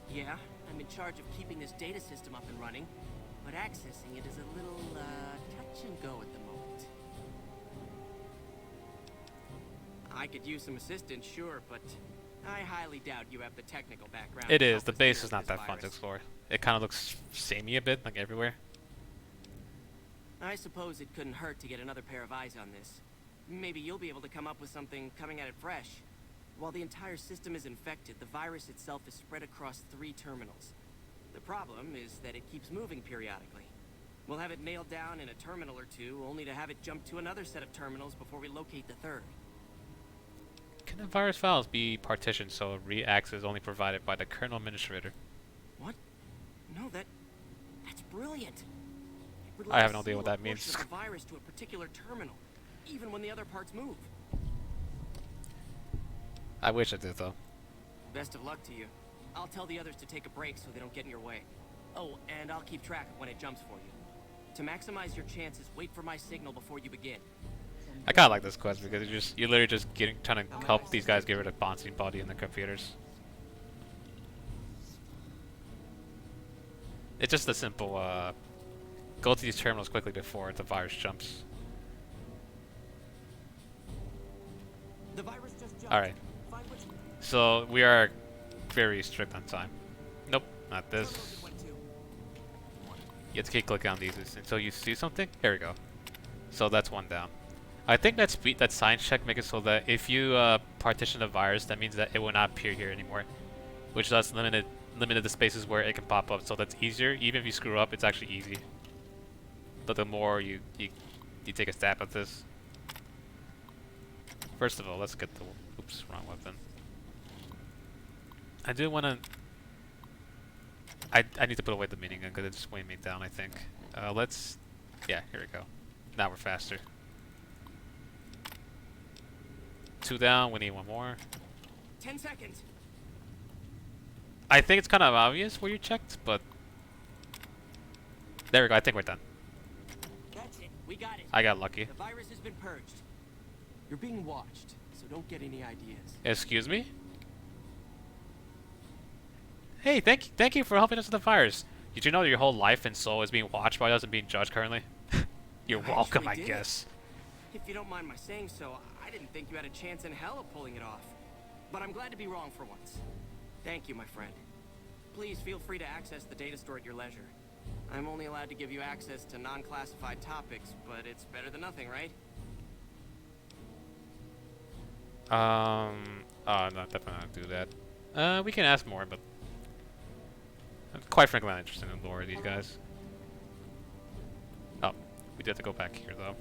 Yeah, I'm in charge of keeping this data system up and running, but accessing it is a little, touch and go at the moment. I could use some assistance, sure, but I highly doubt you have the technical background. It to is. help The us base deal is with not this that fun to virus. explore. It kind of looks samey a bit, like everywhere. I suppose it couldn't hurt to get another pair of eyes on this. Maybe you'll be able to come up with something coming at it fresh. While the entire system is infected, the virus itself is spread across 3 terminals. The problem is that it keeps moving periodically. We'll have it nailed down in a terminal or 2, only to have it jump to another set of terminals before we locate the 3rd. Can the virus files be partitioned so re-access is only provided by the kernel administrator? What? No, that's brilliant. It would I let have us no idea seal what a that portion means. of the virus to a particular terminal, even when the other parts move. I wish I did though. Best of luck to you. I'll tell the others to take a break so they don't get in your way. Oh, and I'll keep track of when it jumps for you. To maximize your chances, wait for my signal before you begin. I kind of like this quest because you're literally just trying to help these guys get rid of Bonsing Buddy in the computers. It's just a simple go to these terminals quickly before the virus jumps. The virus just jumped. All right. So we are very strict on time. Nope, not this. You have to keep clicking on these until you see something. Here we go. So that's one down. I think that science check makes it so that if you partition the virus, that means that it will not appear here anymore, which does limited the spaces where it can pop up. So that's easier. Even if you screw up, it's actually easy. But the more you take a stab at this. First of all, let's get the oops, wrong weapon. I do want to. I need to put away the minigun because it's just weighing me down. I think. Yeah, here we go. Now we're faster. 2 down. We need 1 more. 10 seconds. I think it's kind of obvious where you checked, but there we go. I think we're done. That's it. We got it. I got lucky. The virus has been purged. You're being watched, so don't get any ideas. Excuse me. Hey, thank you for helping us with the virus. Did you know that your whole life and soul is being watched by us and being judged currently? You're welcome, I did. guess. If you don't mind my saying so, I didn't think you had a chance in hell of pulling it off. But I'm glad to be wrong for once. Thank you, my friend. Please feel free to access the data store at your leisure. I'm only allowed to give you access to non-classified topics, but it's better than nothing, right? Oh, no, definitely not do that. We can ask more, but quite frankly, I'm not interested in the lore of these guys. Oh, we do have to go back here, though.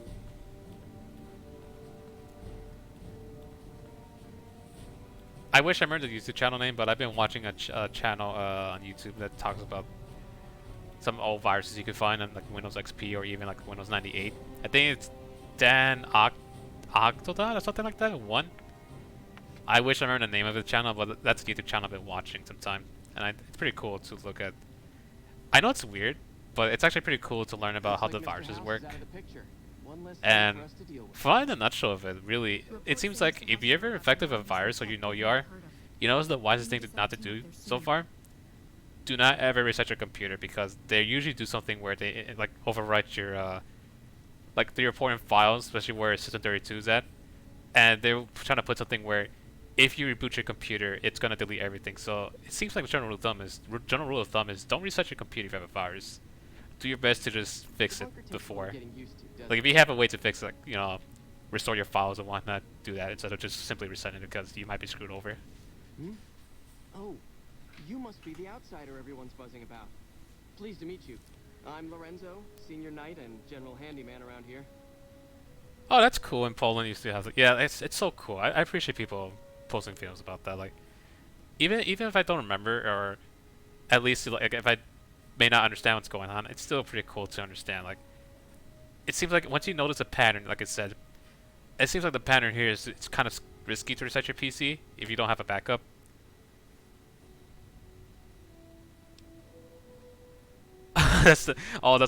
I wish I remembered the YouTube channel name, but I've been watching a channel on YouTube that talks about some old viruses you could find on like Windows XP or even like Windows 98. I think it's Dan Octodot or something like that. One. I wish I remember the name of the channel, but that's a YouTube channel I've been watching sometime, and it's pretty cool to look at. I know it's weird, but it's actually pretty cool to learn about how the viruses work. And fly in a nutshell of it, really, it seems like if you're ever infected with a virus, or you know you are, you know it's the wisest thing not to do so far. Do not ever reset your computer, because they usually do something where they like overwrite your like the important files, especially where System32 is at, and they're trying to put something where if you reboot your computer, it's gonna delete everything. So it seems like the general rule of thumb is don't reset your computer if you have a virus. Do your best to just fix it before. Like if you have a way to fix it, like, you know, restore your files and whatnot, do that instead of just simply resetting it, because you might be screwed over. Hmm? Oh, you must be the outsider everyone's buzzing about. Pleased to meet you. I'm Lorenzo, senior knight and general handyman around here. Oh, that's cool. In Poland, used to have yeah, it's so cool. I appreciate people posting videos about that. Like, even if I don't remember, or at least like if I may not understand what's going on, it's still pretty cool to understand. Like, it seems like once you notice a pattern, like I said, it seems like the pattern here is it's kind of risky to reset your PC if you don't have a backup. That's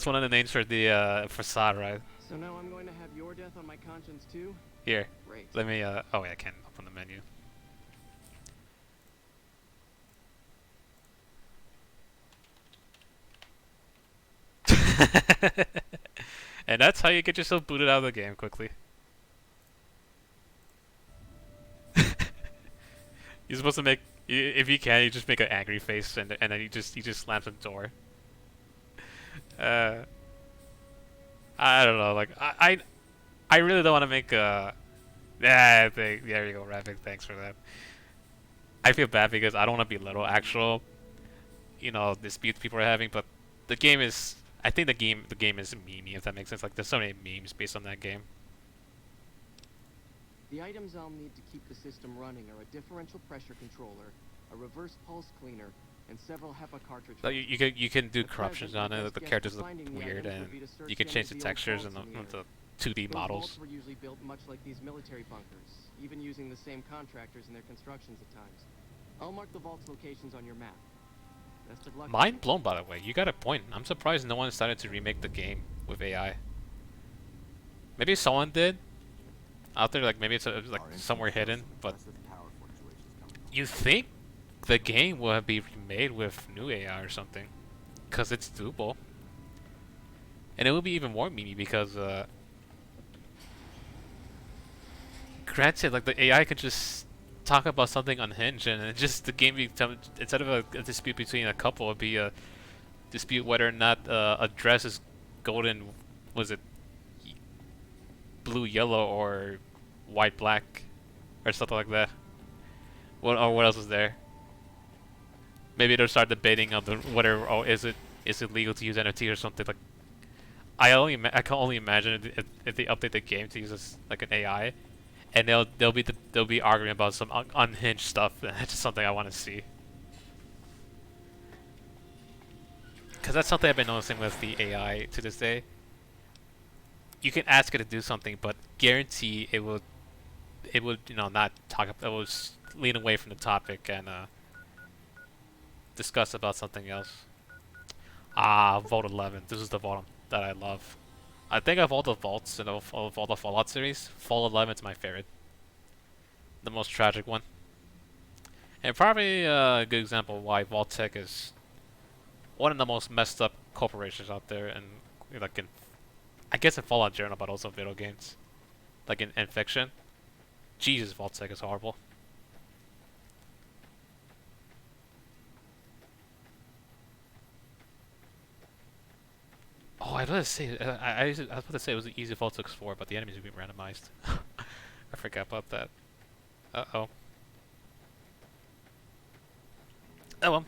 one of the names for the facade, right? So now I'm going to have your death on my conscience too? Here, Great. let me oh wait, I can't open the menu. And that's how you get yourself booted out of the game quickly. You're supposed to make, if you can, you just make an angry face, and then you just slams the door. I don't know, like I really don't want to make a. Yeah, there you go, Rapid. Thanks for that. I feel bad because I don't want to belittle actual, you know, disputes people are having, but the game is. I think the game is memey, if that makes sense. Like, there's so many memes based on that game. The items I'll need to keep the system running are a differential pressure controller, a reverse pulse cleaner, and several HEPA cartridges. So you can do corruptions on it. The characters look weird, and you can change the textures and the 2D models. Vaults were usually built much like these military bunkers, even using the same contractors in their constructions at times. I'll mark the vault's locations on your map. Best of luck. Mind blown, by the way. You got a point. I'm surprised no one decided to remake the game with AI. Maybe someone did out there, like maybe it's like somewhere hidden, but you think the game will be remade with new AI or something, because it's doable. And it will be even more memey because granted, like the AI could just talk about something unhinged, and it just the game instead of a dispute between a couple, it'd be a dispute whether or not a dress is golden, was it blue yellow or white black or something like that. What else is there? Maybe they'll start debating on the whether is it legal to use NFT or something. Like I can only imagine if they update the game to use this, like an AI. And they'll be arguing about some unhinged stuff. That's just something I want to see. Because that's something I've been noticing with the AI to this day. You can ask it to do something, but guarantee it will not talk. It will lean away from the topic and discuss about something else. Vault 11. This is the vault that I love. I think of all the vaults and of all the Fallout series, Vault 11 is my favorite. The most tragic one. And probably a good example of why Vault Tech is one of the most messed up corporations out there, and like I guess in Fallout Journal, but also video games. Like in fiction. Jesus, Vault Tech is horrible. Oh, I was about to say, I was about to say it was an easy vault to explore, but the enemies would be randomized. I forgot about that. Uh-oh. Oh well.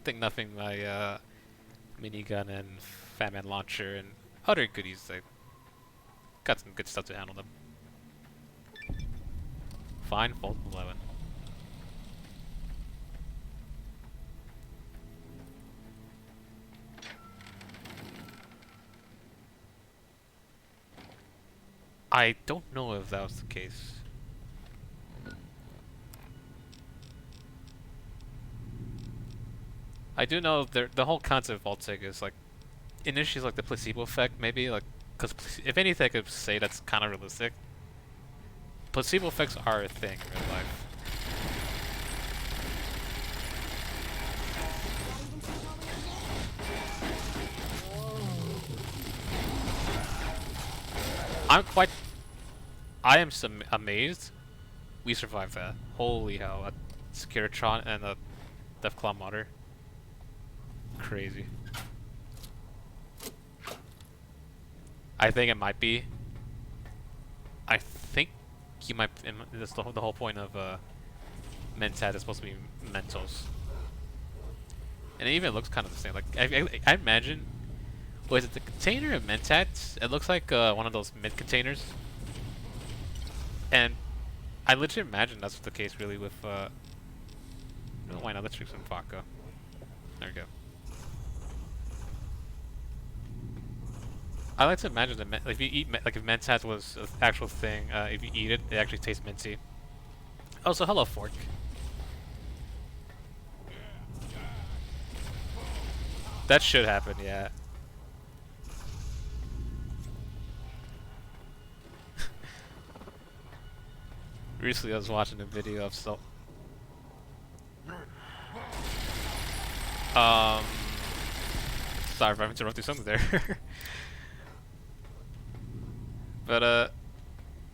I think nothing my minigun and Fatman launcher and other goodies. I got some good stuff to handle them. Fine, Vault 11. I don't know if that was the case. I do know the whole concept of Vault-Tec is like initially like the placebo effect, maybe like because if anything, I could say that's kind of realistic. Placebo effects are a thing in real life. I am amazed we survived that. Holy hell, a Securitron and a Deathclaw Motor. Crazy. I think it might be. I think you might. That's the whole point of Mentat is supposed to be Mentos, and it even looks kind of the same. Like I imagine, was it the container of Mentat? It looks like one of those mid containers, and I legit imagine that's the case really with. No, why not? Let's drink some vodka. There we go. I like to imagine that if you eat like if Mentat was an actual thing, if you eat it, it actually tastes minty. Oh, so hello, Fork. That should happen, yeah. Recently, I was watching a video of sorry if I'm interrupting something there. But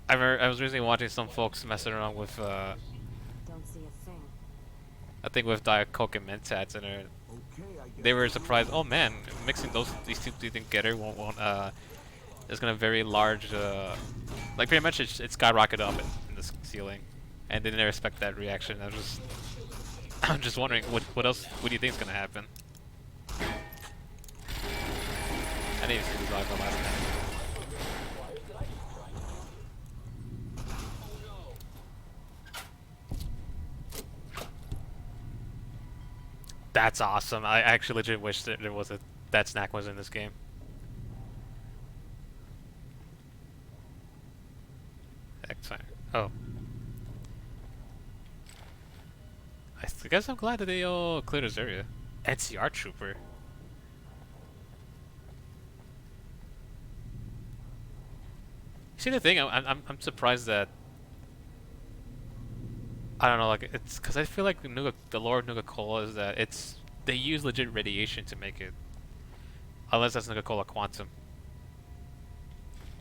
I was recently watching some folks messing around with Don't see a thing. I think with Diet Coke and Mentats, and they were surprised. Oh man, mixing these two together won't it's gonna very large like pretty much it skyrocketed up in the ceiling, and they didn't expect that reaction. I'm just wondering what else do you think is gonna happen? I need to see these live the last minute. That's awesome. I actually legit wish that there was that snack was in this game. Excellent. Oh. I guess I'm glad that they all cleared this area. NCR Trooper. See the thing, I'm surprised that I don't know, like it's because I feel like the lore of Nuka-Cola is that they use legit radiation to make it, unless that's Nuka-Cola Quantum.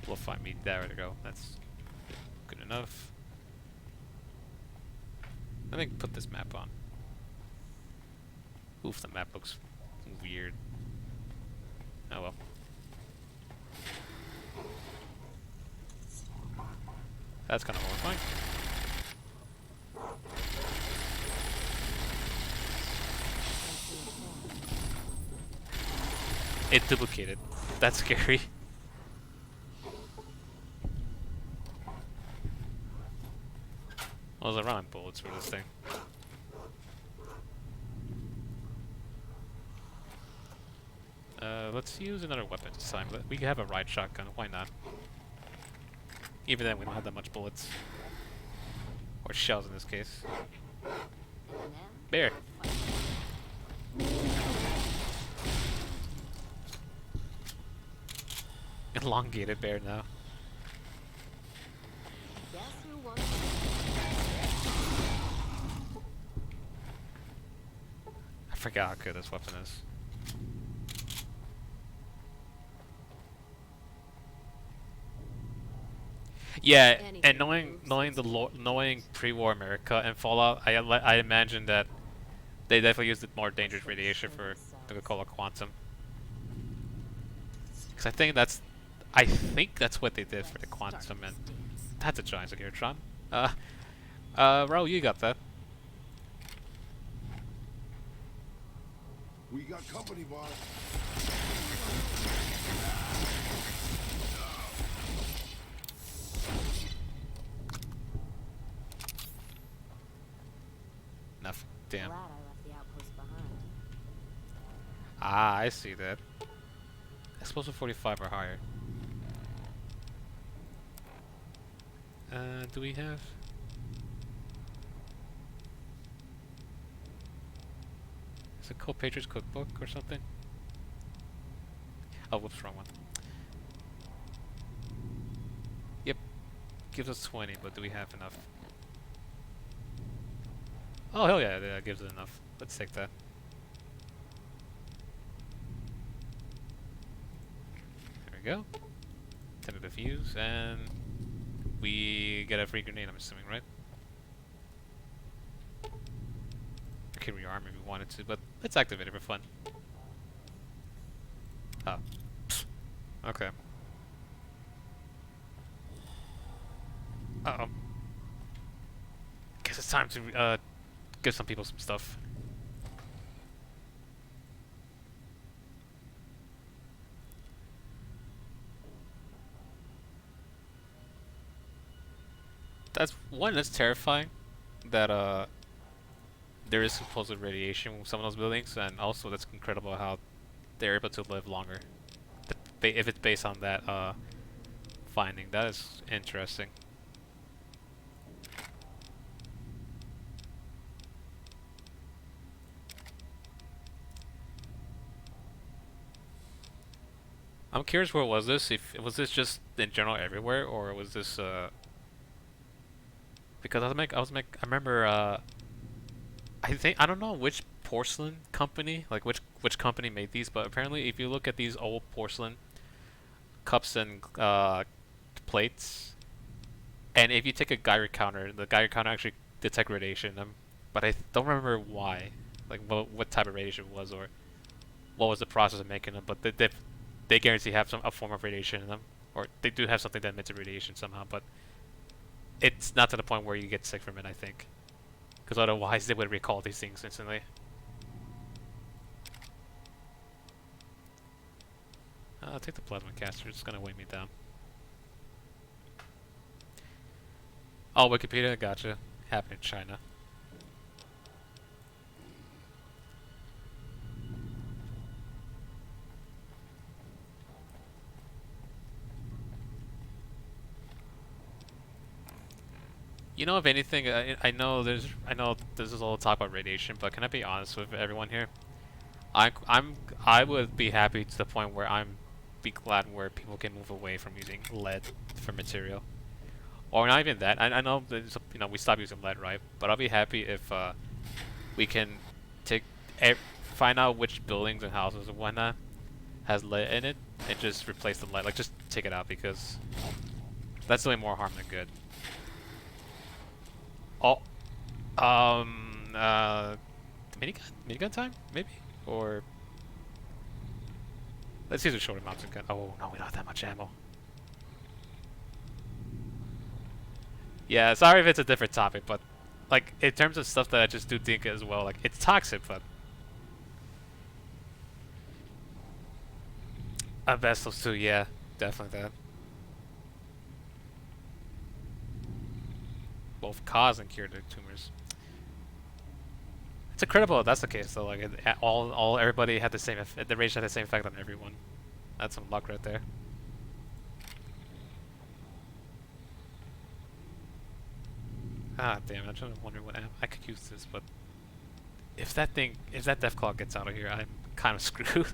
We'll find me there we go. That's good enough. I think put this map on. Oof, the map looks weird. Oh well. That's kind of horrifying. It duplicated. That's scary. Well, there's a round bullets for this thing. Let's use another weapon this time. We have a ride shotgun, why not? Even then, we don't have that much bullets. Or shells in this case. Bear! Elongated bear now. I forgot how good this weapon is. Yeah, and knowing pre-war America and Fallout, I imagine that they definitely used the more dangerous radiation for Nuka-Cola Quantum. Because I think that's what they did for the Quantum, and that's a giant Securitron. Raul, you got that. We got company, boss. Enough. Damn. Glad I left the outpost behind. Ah, I see that. Explosive 45 or higher. Do we have? Is it called Patriots Cookbook or something? Oh, whoops, wrong one. Yep, gives us 20, but do we have enough? Oh, hell yeah, that gives it enough. Let's take that. There we go. Tentative use, and we get a free grenade, I'm assuming, right? We can rearm if we wanted to, but let's activate it for fun. Oh. Okay. Uh-oh. Guess it's time to give some people some stuff. That's terrifying that there is supposed radiation with some of those buildings, and also that's incredible how they're able to live longer. If it's based on that finding, that is interesting. I'm curious, where was this? If was this just in general everywhere, or was this because I remember I don't know which porcelain company, like which company made these, but apparently if you look at these old porcelain cups and plates, and if you take a Geiger counter, the Geiger counter actually detect radiation in them, but I don't remember why, like what type of radiation it was, or what was the process of making them, but they guarantee have a form of radiation in them, or they do have something that emits radiation somehow, but it's not to the point where you get sick from it, I think. Because otherwise they would recall these things instantly. I'll take the plasma caster, it's gonna weigh me down. Oh, Wikipedia, gotcha. Happened in China. You know, if anything, I know this is all talk about radiation, but can I be honest with everyone here? I would be happy to the point where I'm be glad where people can move away from using lead for material, or not even that. I know there's we stop using lead, right? But I'll be happy if we can take find out which buildings and houses and whatnot has lead in it and just replace the lead. Like just take it out, because that's doing more harm than good. Oh, minigun time, maybe, or let's use a shorter mountain gun. Oh no, we don't have that much ammo. Yeah, sorry if it's a different topic, but like in terms of stuff that I just do think as well, like it's toxic, but vessels too. Yeah, definitely that. Both cause and cure the tumors. It's incredible if that's the case though. Like everybody had the same the radiation had the same effect on everyone. That's some luck right there. Ah, damn it! I'm trying to wonder what I could use this, but if that Deathclaw gets out of here, I'm kind of screwed.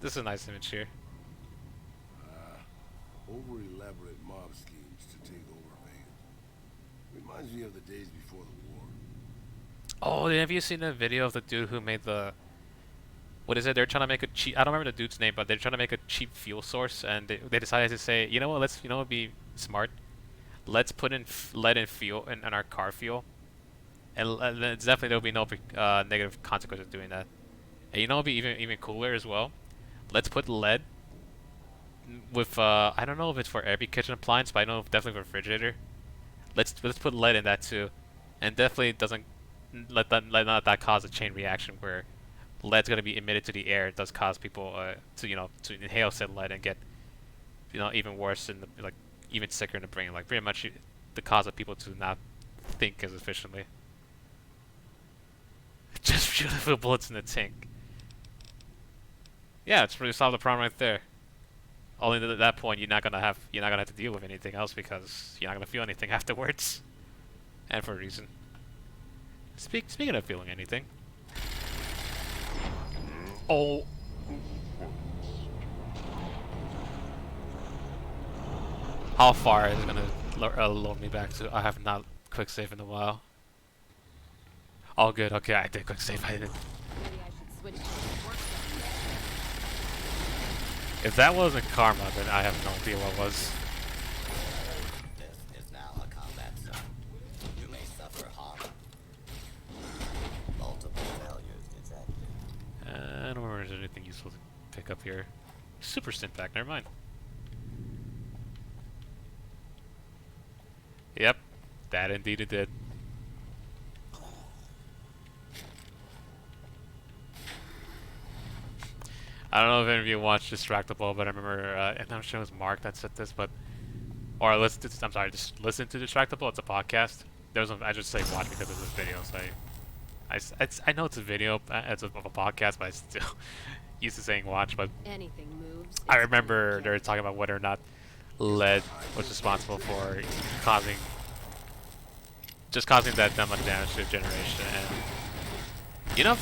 This is a nice image here. Over-elaborate mob schemes to take over Vegas. Reminds me of the days before the war. Oh, have you seen the video of the dude who made the... What is it? They're trying to make a cheap... I don't remember the dude's name, but they're trying to make a cheap fuel source, and they decided to say, you know what, let's... You know what would be smart? Let's put in lead in fuel, in our car fuel. And it's definitely there'll be no negative consequences of doing that. And you know what would be even cooler as well? Let's put lead with I don't know if it's for every kitchen appliance, but I know definitely for refrigerator. Let's put lead in that too, and definitely doesn't let that cause a chain reaction where lead's gonna be emitted to the air. It does cause people to inhale said lead and get even worse in the even sicker in the brain. Like pretty much the cause of people to not think as efficiently. Just shoot a few bullets in the tank. Yeah, it's pretty solved the problem right there. Only at that point you're not gonna have to deal with anything else because you're not gonna feel anything afterwards, and for a reason. Speaking of feeling anything. Oh. How far is it gonna load me back to? I have not quick save in a while. Oh good, okay, I did quick save. I did. If that wasn't karma, then I have no idea what was. This is now a combat zone. You may suffer harm. Multiple failures detected. I don't remember if there's anything useful to pick up here. Super stint back, never mind. Yep, that indeed it did. I don't know if any of you watched Distractable, but I remember, and I'm sure it was Mark that said this, but, or I'm sorry, just listen to Distractable. It's a podcast. I just say watch because of this video. So I know it's a video, it's of a podcast, but I still used to saying watch. But anything moves. I remember they were talking about whether or not lead was responsible for causing that much damage to the generation, and you know,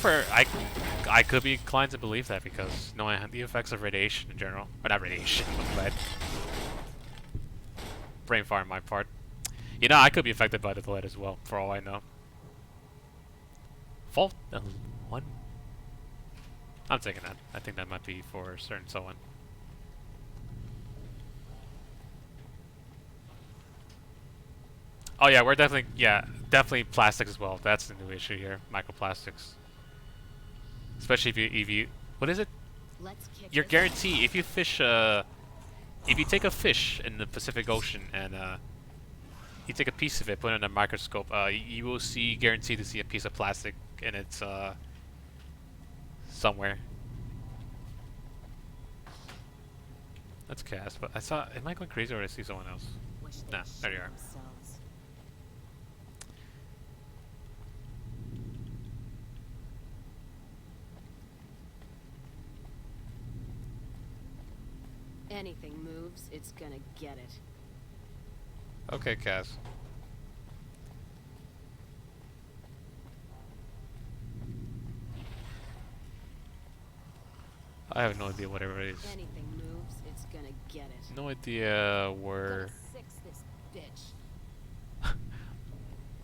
I could be inclined to believe that because knowing the effects of radiation in general, or not radiation, but lead. Brain fart on my part. You know, I could be affected by the lead as well, for all I know. Fault 1? I'm taking that. I think that might be for certain someone. Oh yeah, we're definitely plastics as well. That's the new issue here, microplastics. Especially if you what is it? You're guaranteed if you fish if you take a fish in the Pacific Ocean and you take a piece of it, put it in a microscope, you will guaranteed to see a piece of plastic in its somewhere. That's Cass, but am I going crazy or did I see someone else? Nah, there you are. Anything moves, it's gonna get it. Okay, Cass. I have no idea what it is. Anything moves, it's gonna get it. No idea where. Fix this bitch.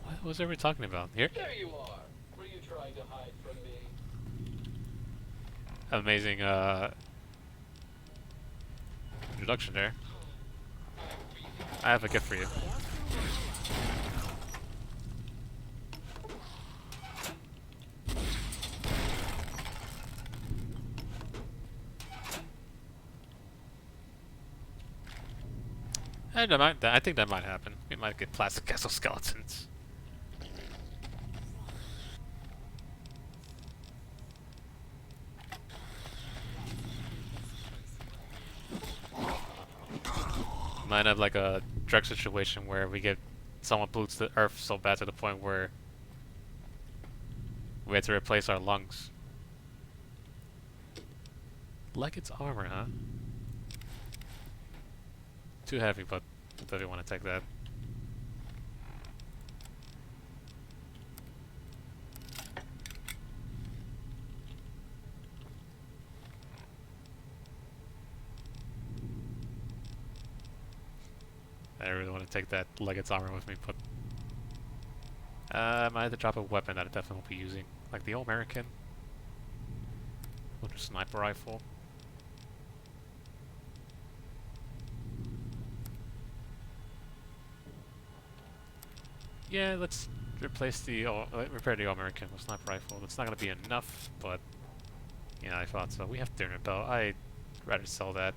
What was everybody talking about? Here? There you are. Were you trying to hide from me? Amazing introduction there. I have a gift for you. And I think that might happen. We might get plastic castle skeletons. Might have like a direct situation where we get someone pollutes the earth so bad to the point where we have to replace our lungs. Like it's armor, huh? Too heavy, but I don't want to take that. I really want to take that Legate's armor with me, but I might have to drop a weapon that I definitely won't be using, like the old American, or a sniper rifle. Yeah, let's replace the repair the All-American with sniper rifle. It's not gonna be enough, but yeah, I thought so. We have dinner belt. I'd rather sell that.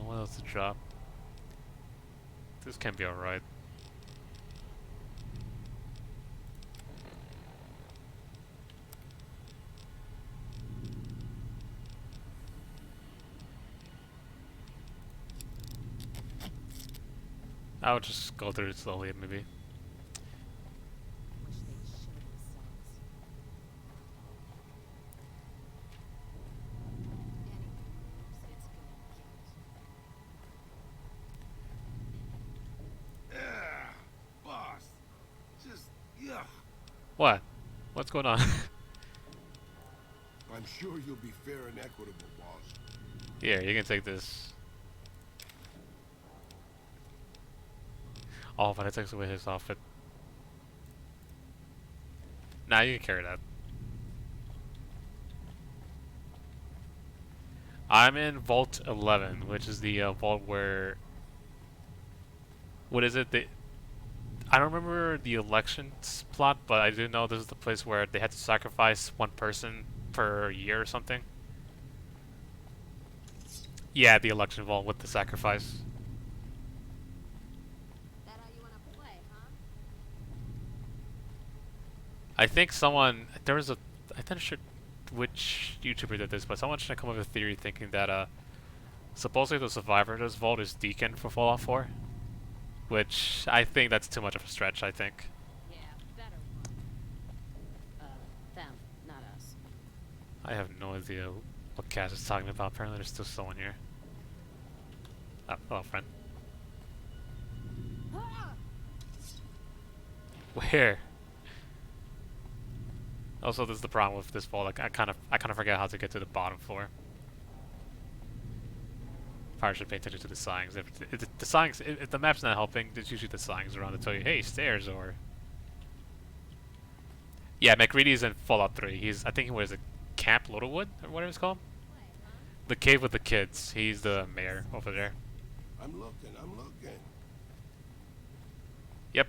What else to drop? This can be alright. I'll just go through it slowly, maybe. Wish they'd show themselves. Anyone who moves gets killed. Yeah, boss. Just, yeah. What? What's going on? I'm sure you'll be fair and equitable, boss. Here, you can take this. Oh, but it takes away his outfit. Nah, you can carry that. I'm in Vault 11, which is the vault where... What is it? I don't remember the elections plot, but I do know this is the place where they had to sacrifice one person per year or something. Yeah, the election vault with the sacrifice. That how you wanna play, huh? I think someone... There was a... I'm not sure which YouTuber did this, but someone should have come up with a theory thinking that supposedly the survivor of this vault is Deacon for Fallout 4. Which, I think that's too much of a stretch, I think. Yeah, better one. Them, not us. I have no idea what Cass is talking about. Apparently there's still someone here. Oh, hello, friend. Where? Also, this is the problem with this vault. Like, I kind of forget how to get to the bottom floor. Probably should pay attention to the signs. If the signs, if the map's not helping, there's usually the signs around to tell you, hey, stairs or. Yeah, McReady's in Fallout 3. I think he was at Camp Littlewood or whatever it's called. The cave with the kids. He's the mayor over there. I'm looking, I'm looking. Yep.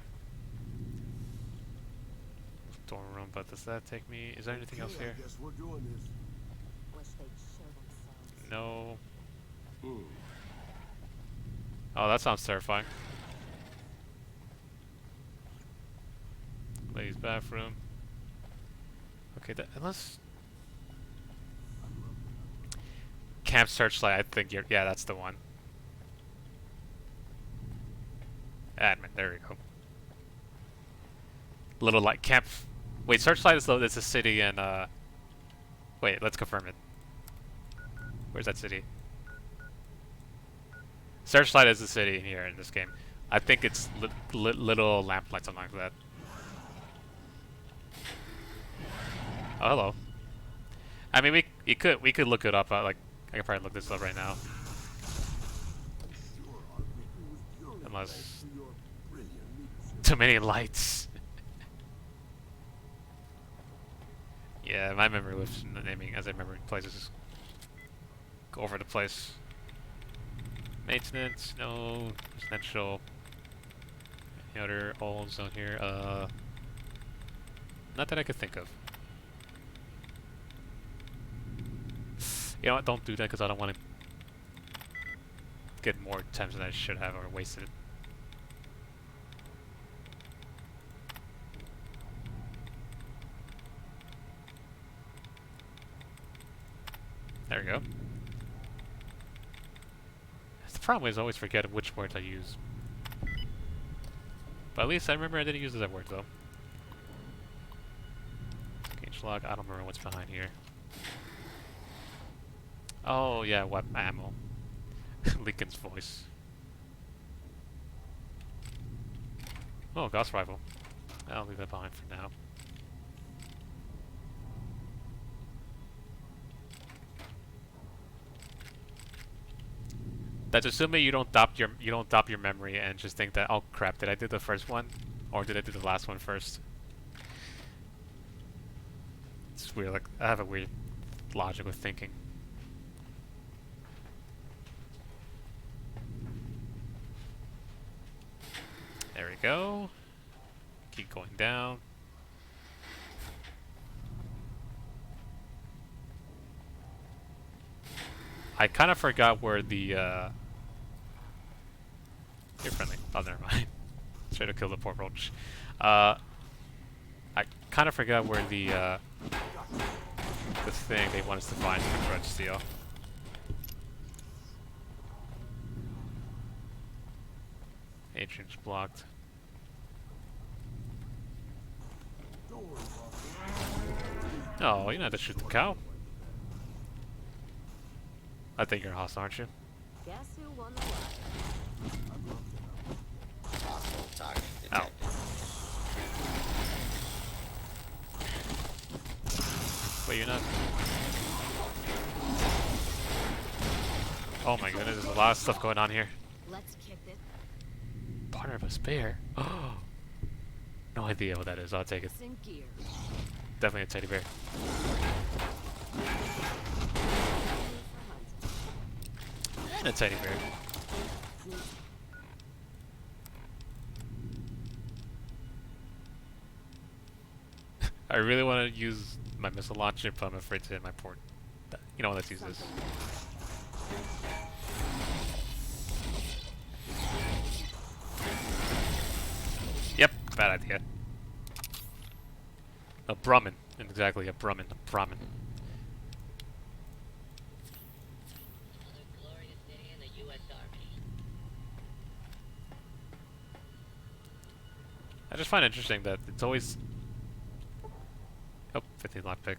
Dorm room, but does that take me? Is there anything else here? I guess we're doing this. Wish they'd show themselves. No. Hmm. Oh, that sounds terrifying. Ladies' bathroom. Okay, unless... Camp Searchlight, I think you're... Yeah, that's the one. Admin, there we go. Little light camp... Wait, Searchlight is a city in, Wait, let's confirm it. Where's that city? Searchlight is the city here in this game. I think it's little lamplight, something like that. Oh, hello. I mean, we could look it up. Like, I could probably look this up right now. Unless too many lights. Yeah, my memory with naming as I remember places is go over the place. Maintenance, no. Residential. Any other old zone here? Not that I could think of. You know what? Don't do that because I don't want to get more times than I should have or wasted it. There we go. The problem is I always forget which words I use. But at least I remember I didn't use that word though. Gauge log, I don't remember what's behind here. Oh yeah, what ammo. Lincoln's voice. Oh, Gauss rifle. I'll leave that behind for now. That's assuming you don't adopt your memory and just think that, oh crap, did I do the first one or did I do the last one first? It's weird. Like I have a weird logic with thinking. There we go. Keep going down. I kind of forgot where the, You're friendly. Oh, never mind. Try to kill the poor roach. I kind of forgot where the thing they want us to find for grudge steel. Atrium's blocked. Oh, you don't have to shoot the cow. I think you're hostile, aren't you? Guess who won the lottery? Hostile target Ow. detected. Wait, you're not. Oh my goodness, there's a lot of stuff going on here. Let's kick it. Partner of a spare. Oh, no idea what that is. I'll take it. In gear. Definitely a teddy bear. And a teddy bear. I really want to use my missile launcher, but I'm afraid to hit my port. You know what? Let's use this. Yep, bad idea. A Brahmin. Exactly, a Brahmin. A Brahmin. I just find it interesting that it's always... Oh, 15 lockpick.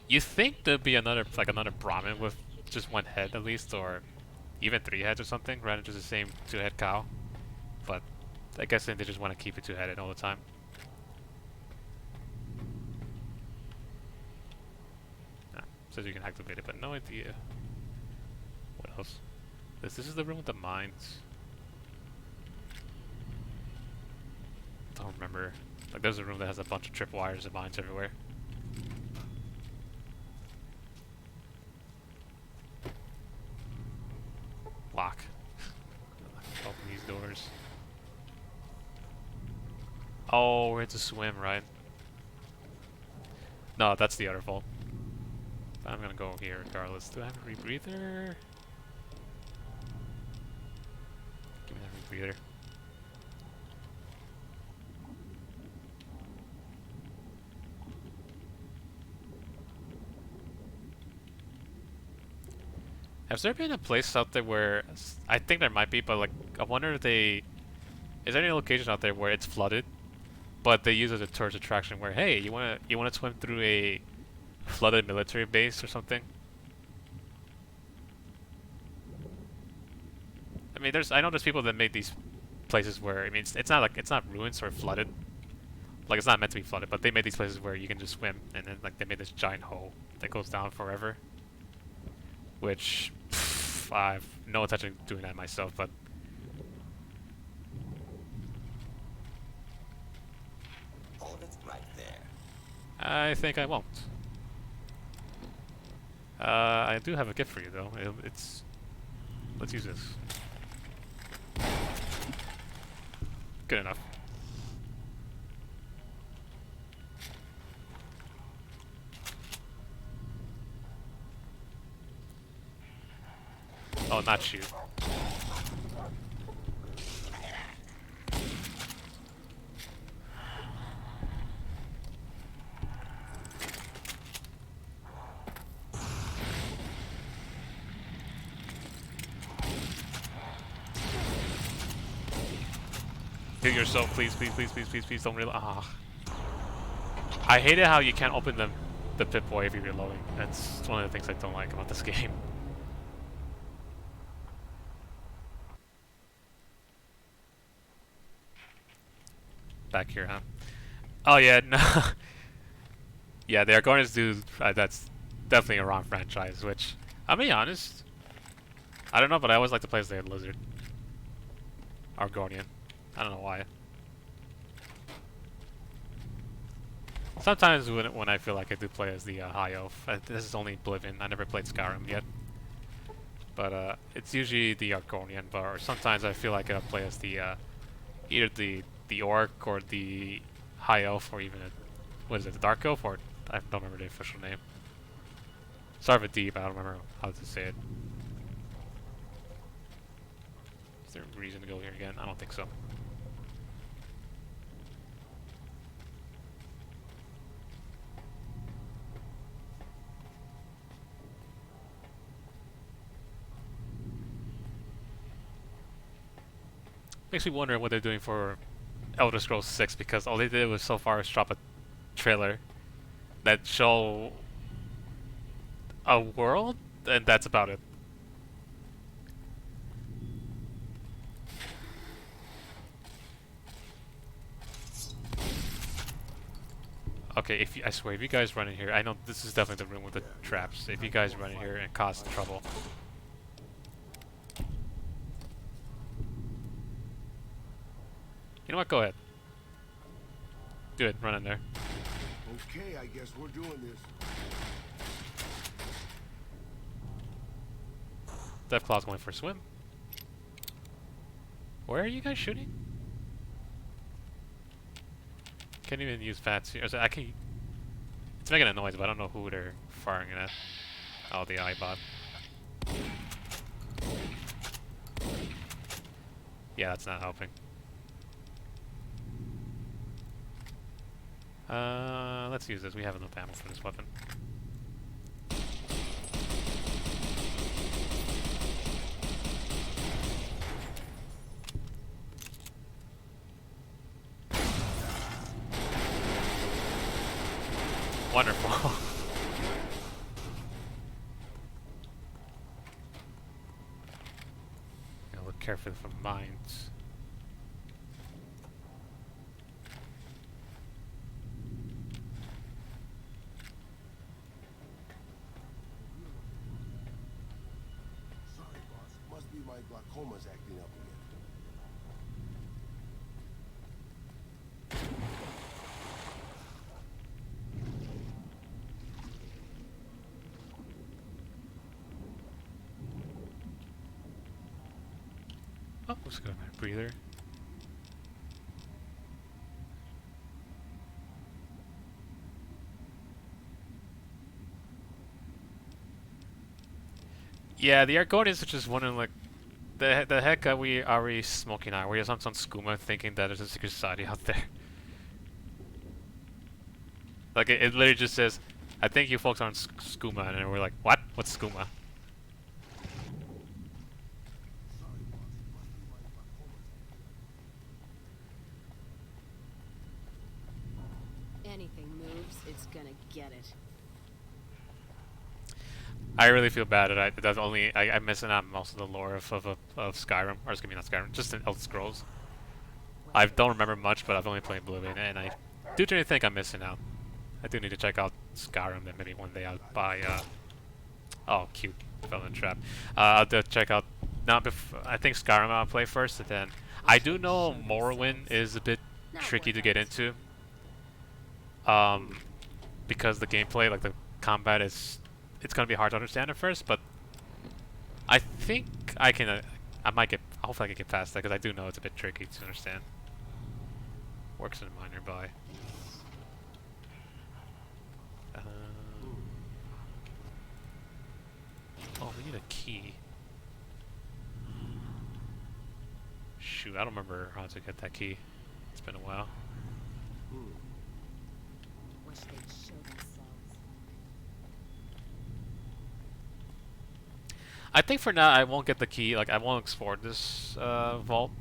You think there'd be another Brahmin with just one head at least, or even 3 heads or something, rather than just the same 2-head cow. But I guess they just want to keep it 2-headed all the time. Says you can activate it, but no idea. What else? This is the room with the mines. Don't remember. Like, there's a room that has a bunch of tripwires and mines everywhere. Lock. Open these doors. Oh, we're to swim, right? No, that's the other vault. I'm gonna go here regardless. Do I have a rebreather? Give me that rebreather. Has there been a place out there where... I think there might be, but like, I wonder if they... Is there any location out there where it's flooded, but they use it as a tourist attraction where, hey, you wanna swim through a flooded military base or something? I mean, I know there's people that make these places where, I mean, it's not ruins or flooded. Like, it's not meant to be flooded, but they made these places where you can just swim, and then like they made this giant hole that goes down forever. Which, I have no intention of doing that myself, but... Hold it right there. I think I won't. I do have a gift for you, though. It's... Let's use this. Good enough. Oh, not you. Heal yourself, please, please, please, please, please, please, don't reload. Ah. I hate it how you can't open the Pip-Boy if you're reloading. That's one of the things I don't like about this game. Back here, huh? Oh yeah, no. Yeah, they are going to do. That's definitely a wrong franchise. Which, I'll be honest, I don't know, but I always like to play as the lizard, Argonian. I don't know why. Sometimes when I feel like I do play as the High Elf. This is only Oblivion. I never played Skyrim yet, but it's usually the Argonian. Or sometimes I feel like I play as the either the Orc or the High Elf, or even what is it, the Dark Elf, or I don't remember the official name. Start with D, but I don't remember how to say it. Is there a reason to go here again? I don't think so. Makes me wonder what they're doing for Elder Scrolls 6 because all they did was so far is drop a trailer that show a world, and that's about it. Okay, I swear, if you guys run in here, I know this is definitely the room with the traps. If you guys run in here and cause trouble. You know what? Go ahead. Do it. Run in there. Okay, I guess we're doing this. Deathclaw's going for a swim. Where are you guys shooting? Can't even use fats here. I can. It's making a noise, but I don't know who they're firing it at. Oh, the iBot. Yeah, that's not helping. Let's use this. We have enough ammo for this weapon. Wonderful. Gotta look carefully for mines. Sorry, boss. Must be my glaucoma's acting up again. Oh, let's go to my breather. Yeah, the Argonians are just wondering, like, the heck are we smoking out? We're just on some skooma thinking that there's a secret society out there. Like, it literally just says, I think you folks are on skooma, and we're like, what? What's skooma? Anything moves, it's gonna get it. I really feel bad that I'm missing out most of the lore of Skyrim, or excuse me, not Skyrim, just in Elder Scrolls. I don't remember much, but I've only played Oblivion, and I do really think I'm missing out. I do need to check out Skyrim, then maybe one day I'll buy. Oh, cute, fell in the trap. I'll check out. Not I think Skyrim I'll play first, and then I do know Morrowind is a bit tricky to get into. Because the gameplay, like the combat it's gonna be hard to understand at first, but I think I can, hopefully I can get past that, because I do know it's a bit tricky to understand. Works in a mine nearby. Oh, we need a key. Shoot, I don't remember how to get that key. It's been a while. Wish they'd show themselves. I think for now I won't get the key, like I won't explore this vault,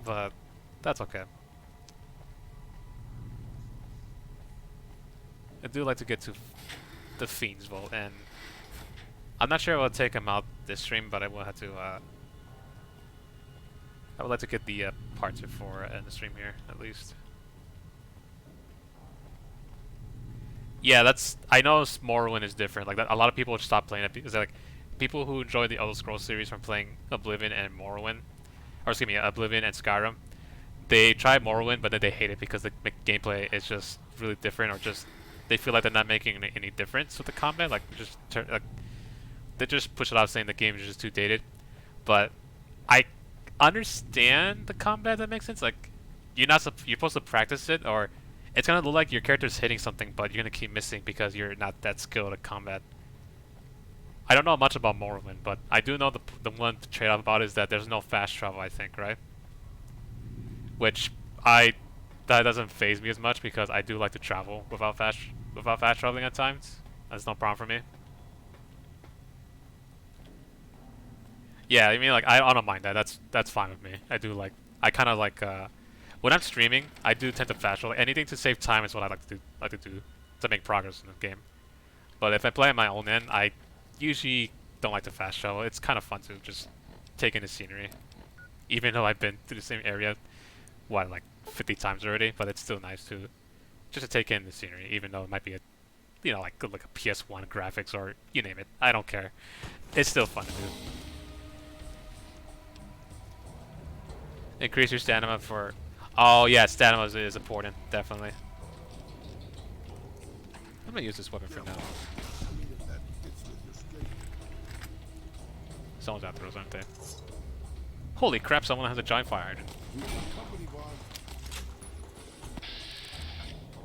but that's okay. I do like to get to the Fiend's vault, and I'm not sure if I'll take him out this stream, but I will have to. I would like to get the parts before in the stream here, at least. Yeah, I know Morrowind is different. Like that, a lot of people stop playing it because like people who enjoy the Elder Scrolls series from playing Oblivion and Morrowind, or excuse me, Oblivion and Skyrim, they try Morrowind, but then they hate it because the gameplay is just really different, or just they feel like they're not making any difference with the combat. Like they just push it off saying the game is just too dated. But I understand the combat. That makes sense. Like you're supposed to practice it, or it's gonna look like your character's hitting something, but you're gonna keep missing because you're not that skilled at combat. I don't know much about Morrowind, but I do know the one trade-off about it is that there's no fast travel, I think, right? Which that doesn't faze me as much because I do like to travel without fast traveling at times. That's no problem for me. Yeah, I mean, like, I don't mind that. That's fine with me. I kind of like, when I'm streaming, I do tend to fast travel. Like, anything to save time is what I like to do to make progress in the game. But if I play on my own end, I usually don't like to fast travel. It's kind of fun to just take in the scenery, even though I've been to the same area, what, like 50 times already. But it's still nice to just to take in the scenery, even though it might be a, you know, like a PS1 graphics or you name it. I don't care. It's still fun to do. Increase your stamina for... Oh yeah, stamina is important, definitely. I'm gonna use this weapon for now. Someone's after those, aren't they? Holy crap, someone has a giant fire hydrant.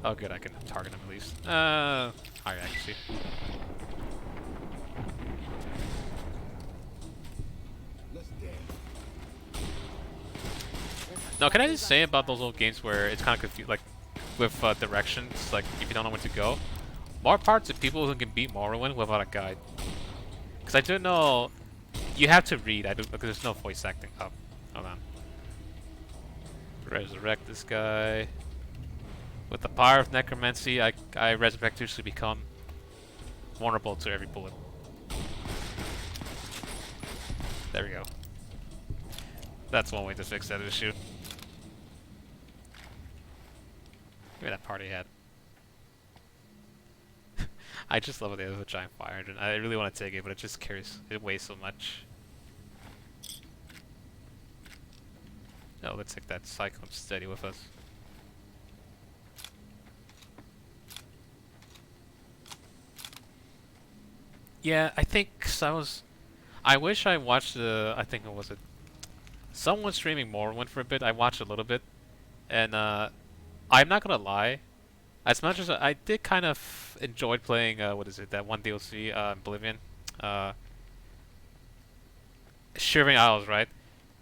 Oh good, I can target him at least. Higher accuracy. No, can I just say about those little games where it's kind of confused, like with directions, like if you don't know where to go? More parts of people who can beat Morrowind without a guide. Because I do know you have to read. I do because there's no voice acting. Oh, hold on. Resurrect this guy. With the power of necromancy, I resurrect you to become vulnerable to every bullet. There we go. That's one way to fix that issue. Look at that party hat. I just love it. They have a giant fire hydrant. I really want to take it, but it just carries. It weighs so much. No, let's take that Cyclone steady with us. Yeah, I think I wish I watched the. I think it was someone streaming Morrowind for a bit. I watched a little bit, and I'm not gonna lie. As much as I did kind of enjoyed playing, what is it, that one DLC, Oblivion, Shivering Isles, right?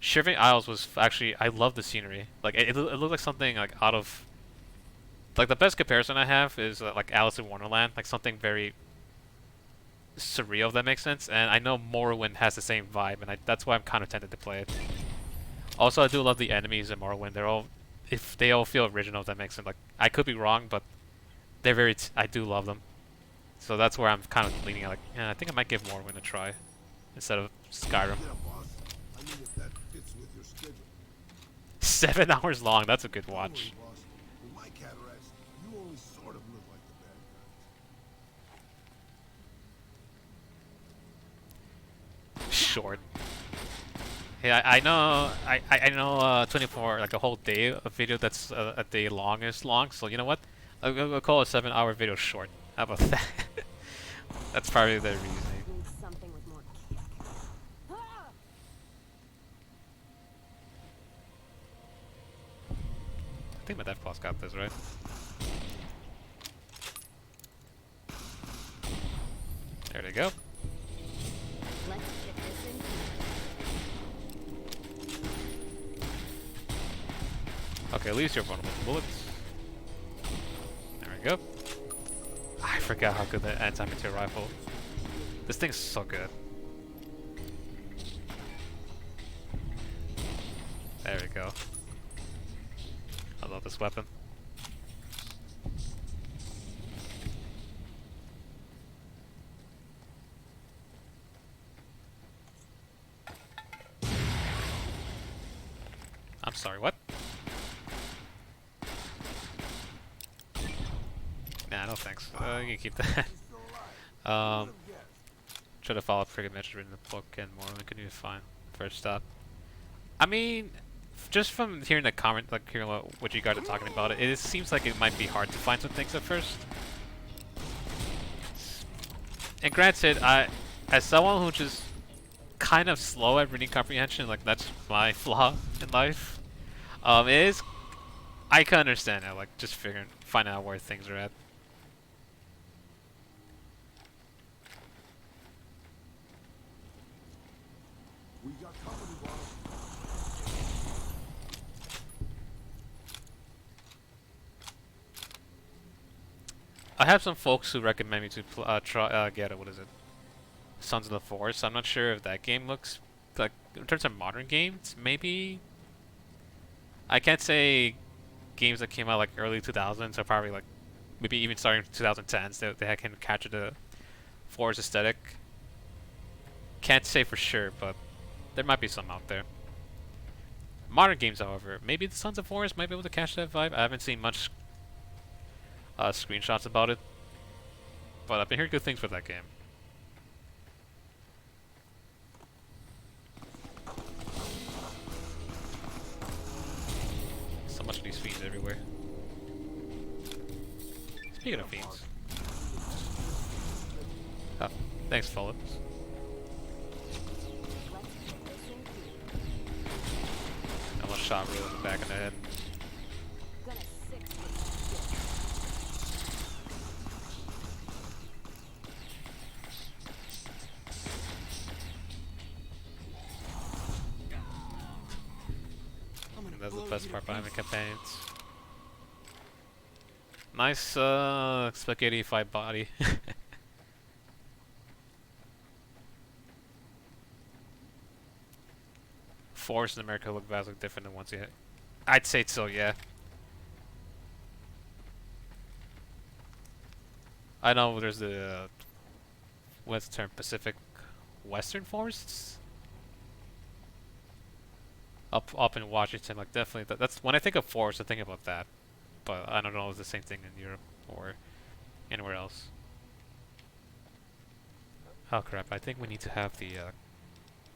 Shivering Isles was actually, I love the scenery. Like, it looked like something, like, out of, like, the best comparison I have is, like, Alice in Wonderland, like, something very surreal, if that makes sense, and I know Morrowind has the same vibe, and that's why I'm kind of tempted to play it. Also, I do love the enemies in Morrowind. They're all, if they all feel original, if that makes sense. Like, I could be wrong, but they're very, I do love them. So that's where I'm kind of leaning. Like, yeah, I think I might give Morrowind a try instead of Skyrim. 7 hours long. That's a good watch. Short. Yeah, I know. I know. 24, like a whole day of video. That's a day longest long. So you know what? I'll call a 7-hour video short. How about that? That's probably the reasoning. I think my dev boss got this right. There they go. Okay, at least you're vulnerable to bullets. There we go. I forgot how good the anti-material rifle. This thing's so good. There we go. I love this weapon. I'm sorry, what? Nah, no thanks. You can keep that. Try to follow up cricket matches written in the book and more. We can do fine. First stop. I mean, just from hearing the comment, like hearing what you guys are talking about, it seems like it might be hard to find some things at first. And granted, as someone who's just kind of slow at reading comprehension, like that's my flaw in life. It is. I can understand it, like just finding out where things are at. We got company, boss. I have some folks who recommend me to try get what is it, Sons of the Forest. I'm not sure if that game looks like in terms of modern games, maybe I can't say games that came out like early 2000s, or probably like maybe even starting 2010s that can capture the forest aesthetic. Can't say for sure, but there might be some out there. Modern games, however, maybe the Sons of Forest might be able to catch that vibe. I haven't seen much screenshots about it, but I've been hearing good things for that game. So much of these fiends everywhere. Speaking of fiends. Oh, thanks, Phillips. Almost shot real in the back of the head. And that's the best part behind the campaigns. Nice spaghetti fight body. Forests in America look vastly different than ones you hit. I'd say so, yeah. I know there's the what's the term, Pacific Western forests up in Washington. Like definitely, that's when I think of forests, I think about that. But I don't know if it's the same thing in Europe or anywhere else. Oh crap! I think we need to have the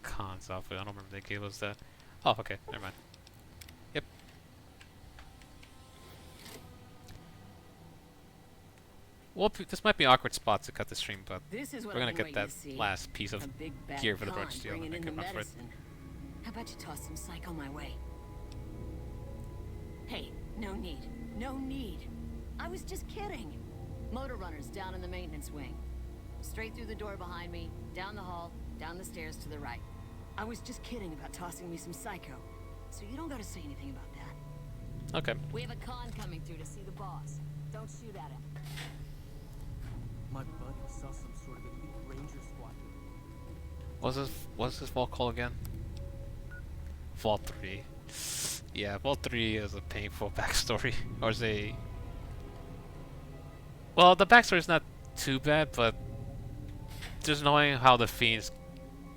cons off it. I don't remember they gave us that. Oh, okay, never mind. Yep. Well, this might be an awkward spot to cut the stream, but we're gonna get that last piece of gear for the Bird Steel and then come up for it. How about you toss some psycho my way? Hey, no need. No need. I was just kidding. Motor runners down in the maintenance wing. Straight through the door behind me, down the hall, down the stairs to the right. I was just kidding about tossing me some psycho. So you don't gotta say anything about that. Okay. We have a con coming through to see the boss. Don't shoot at him. My buddy saw some sort of elite ranger squad. What's this vault called again? Vault 3. Yeah, Vault 3 is a painful backstory. Or is a... Well, the backstory is not too bad, but just knowing how the Fiends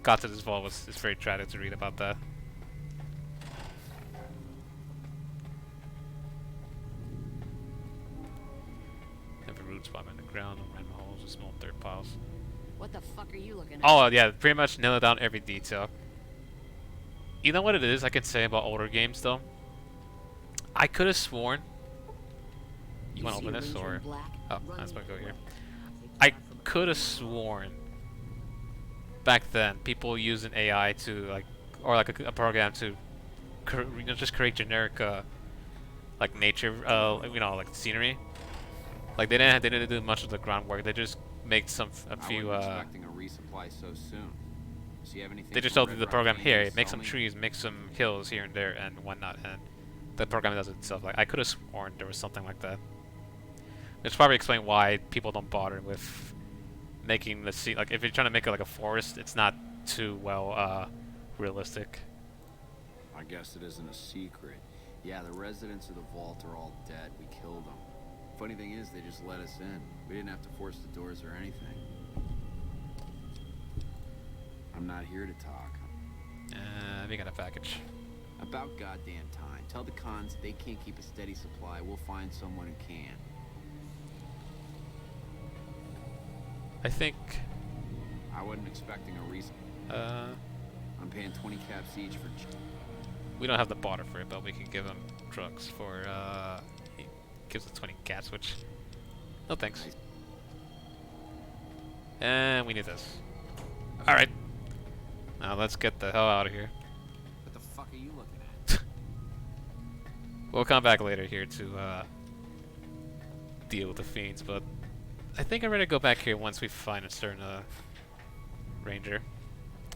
got to this vault is very tragic to read about that. Have a root spot in the ground, random holes, and small dirt piles. What the fuck are you looking at? Oh yeah, pretty much nailed down every detail. You know what it is I can say about older games though? I could have sworn... You want to open this or... Oh, I was going to go here. I could have sworn back then people using AI to like... Or like a program to just create generic like nature, you know, like scenery. Like they didn't do much of the groundwork. They just make a few expecting a resupply so soon. So you have anything they just told the program here, make some trees, make some hills here and there and whatnot, and the program does it itself. Like I could have sworn there was something like that. It's probably explain why people don't bother with making the sea. Like if you're trying to make it like a forest, it's not too well realistic. I guess it isn't a secret. Yeah, the residents of the vault are all dead. We killed them. Funny thing is, they just let us in. We didn't have to force the doors or anything. I'm not here to talk. We got a package. About goddamn time. Tell the cons they can't keep a steady supply. We'll find someone who can. I think... I wasn't expecting a reason. I'm paying 20 caps each for... We don't have the barter for it, but we can give them drugs for, he gives us 20 caps, which... No thanks. And we need this. Alright. Now let's get the hell out of here. What the fuck are you looking at? We'll come back later here to, deal with the fiends, but... I think I'm ready to go back here once we find a certain, ranger.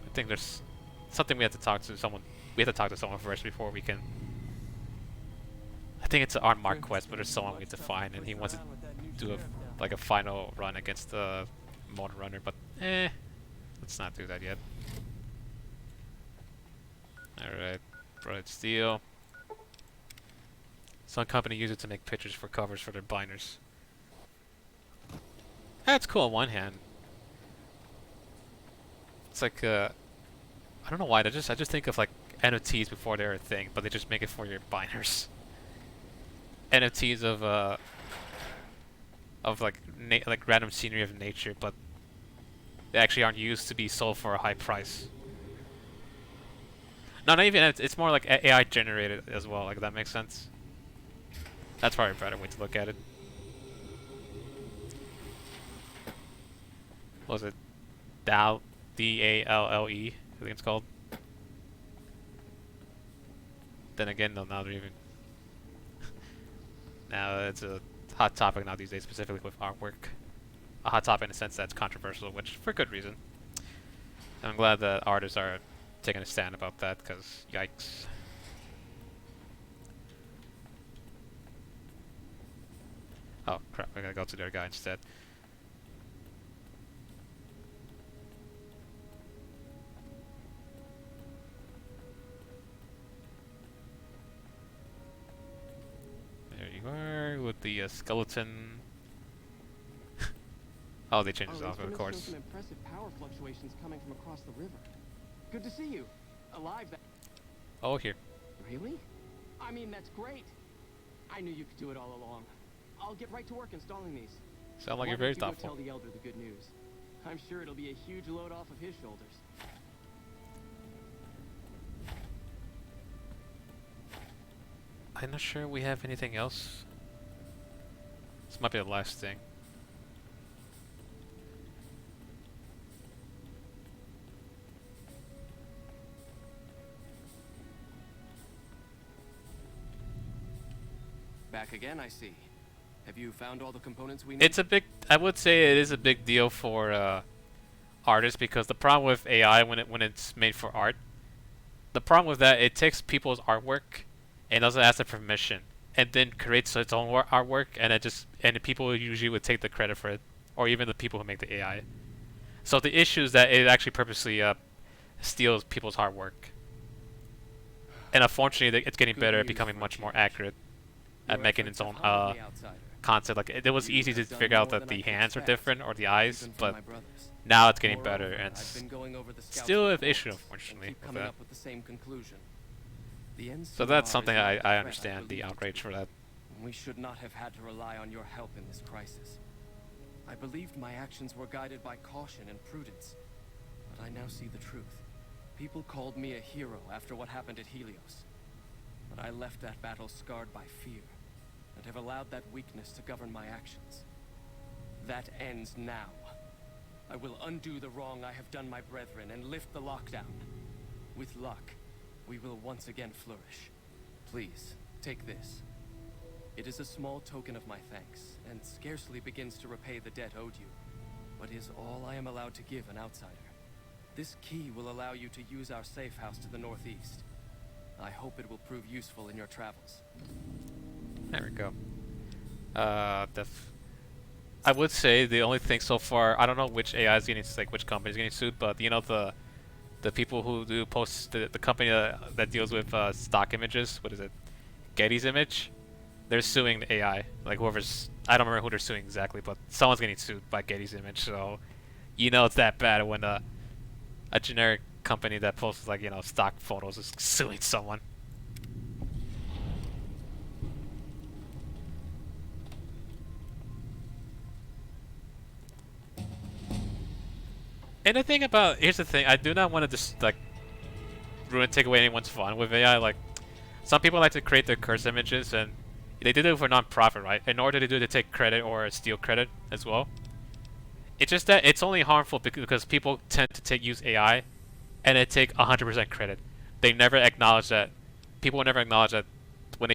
I think there's something we have to talk to someone. We have to talk to someone first before we can... I think it's an unmarked quest, but there's someone we have to find, and he wants to do a final run against the motor runner, but let's not do that yet. Alright, bright steel. Some company uses it to make pictures for covers for their binders. That's cool on one hand. It's like, I don't know why, I just think of like NFTs before they're a thing, but they just make it for your binders. NFTs of like random scenery of nature, but they actually aren't used to be sold for a high price. No, not even, it's more like AI generated as well, like that makes sense. That's probably a better way to look at it. What was it? DALL, D-A-L-L-E, I think it's called. Then again, no, now they're even... now it's a hot topic now these days, specifically with artwork. A hot topic in the sense that it's controversial, which for good reason. And I'm glad that artists are taking a stand about that, because yikes. Oh crap, I gotta go to their guy instead. There you are, with the skeleton. Oh, they changed his outfit, of course. Some impressive power fluctuations coming from across the river. Good to see you. Alive. Oh, here. Really? I mean, that's great. I knew you could do it all along. I'll get right to work installing these. Sound like you're very thoughtful. Tell the Elder the good news. I'm sure it'll be a huge load off of his shoulders. I'm not sure we have anything else. This might be the last thing. Back again, I see. Have you found all the components we need? It's a big, I would say it is a big deal for artists, because the problem with AI when it's made for art, the problem with that, it takes people's artwork and doesn't ask their permission, and then creates its own artwork, and the people usually would take the credit for it, or even the people who make the AI. So the issue is that it actually purposely steals people's artwork, and unfortunately, it's getting better at becoming much more accurate at making its own concept. Like it was easy to figure out that the hands are different or the eyes, but now it's getting better, and it's still an issue, unfortunately, with that. So that's something I understand the outrage for that. We should not have had to rely on your help in this crisis. I believed my actions were guided by caution and prudence, but I now see the truth. People called me a hero after what happened at Helios, but I left that battle scarred by fear, and have allowed that weakness to govern my actions. That ends now. I will undo the wrong I have done my brethren and lift the lockdown. With luck, we will once again flourish. Please, take this. It is a small token of my thanks, and scarcely begins to repay the debt owed you, but is all I am allowed to give an outsider. This key will allow you to use our safe house to the northeast. I hope it will prove useful in your travels. There we go. I would say the only thing so far, I don't know which AI is getting, like which company is getting sued, but you know the people who do post, the company that deals with stock images, what is it, Getty's Image, they're suing the AI. Like whoever's, I don't remember who they're suing exactly, but someone's getting sued by Getty's Image. So you know it's that bad when a generic company that posts like, you know, stock photos is suing someone. And the thing about, here's the thing, I do not want to just like take away anyone's fun with AI. Like some people like to create their curse images, and they do it for non-profit, right? In order to do it, they take credit or steal credit as well. It's just that it's only harmful because people tend to use AI and they take 100% credit. They never acknowledge that, people never acknowledge that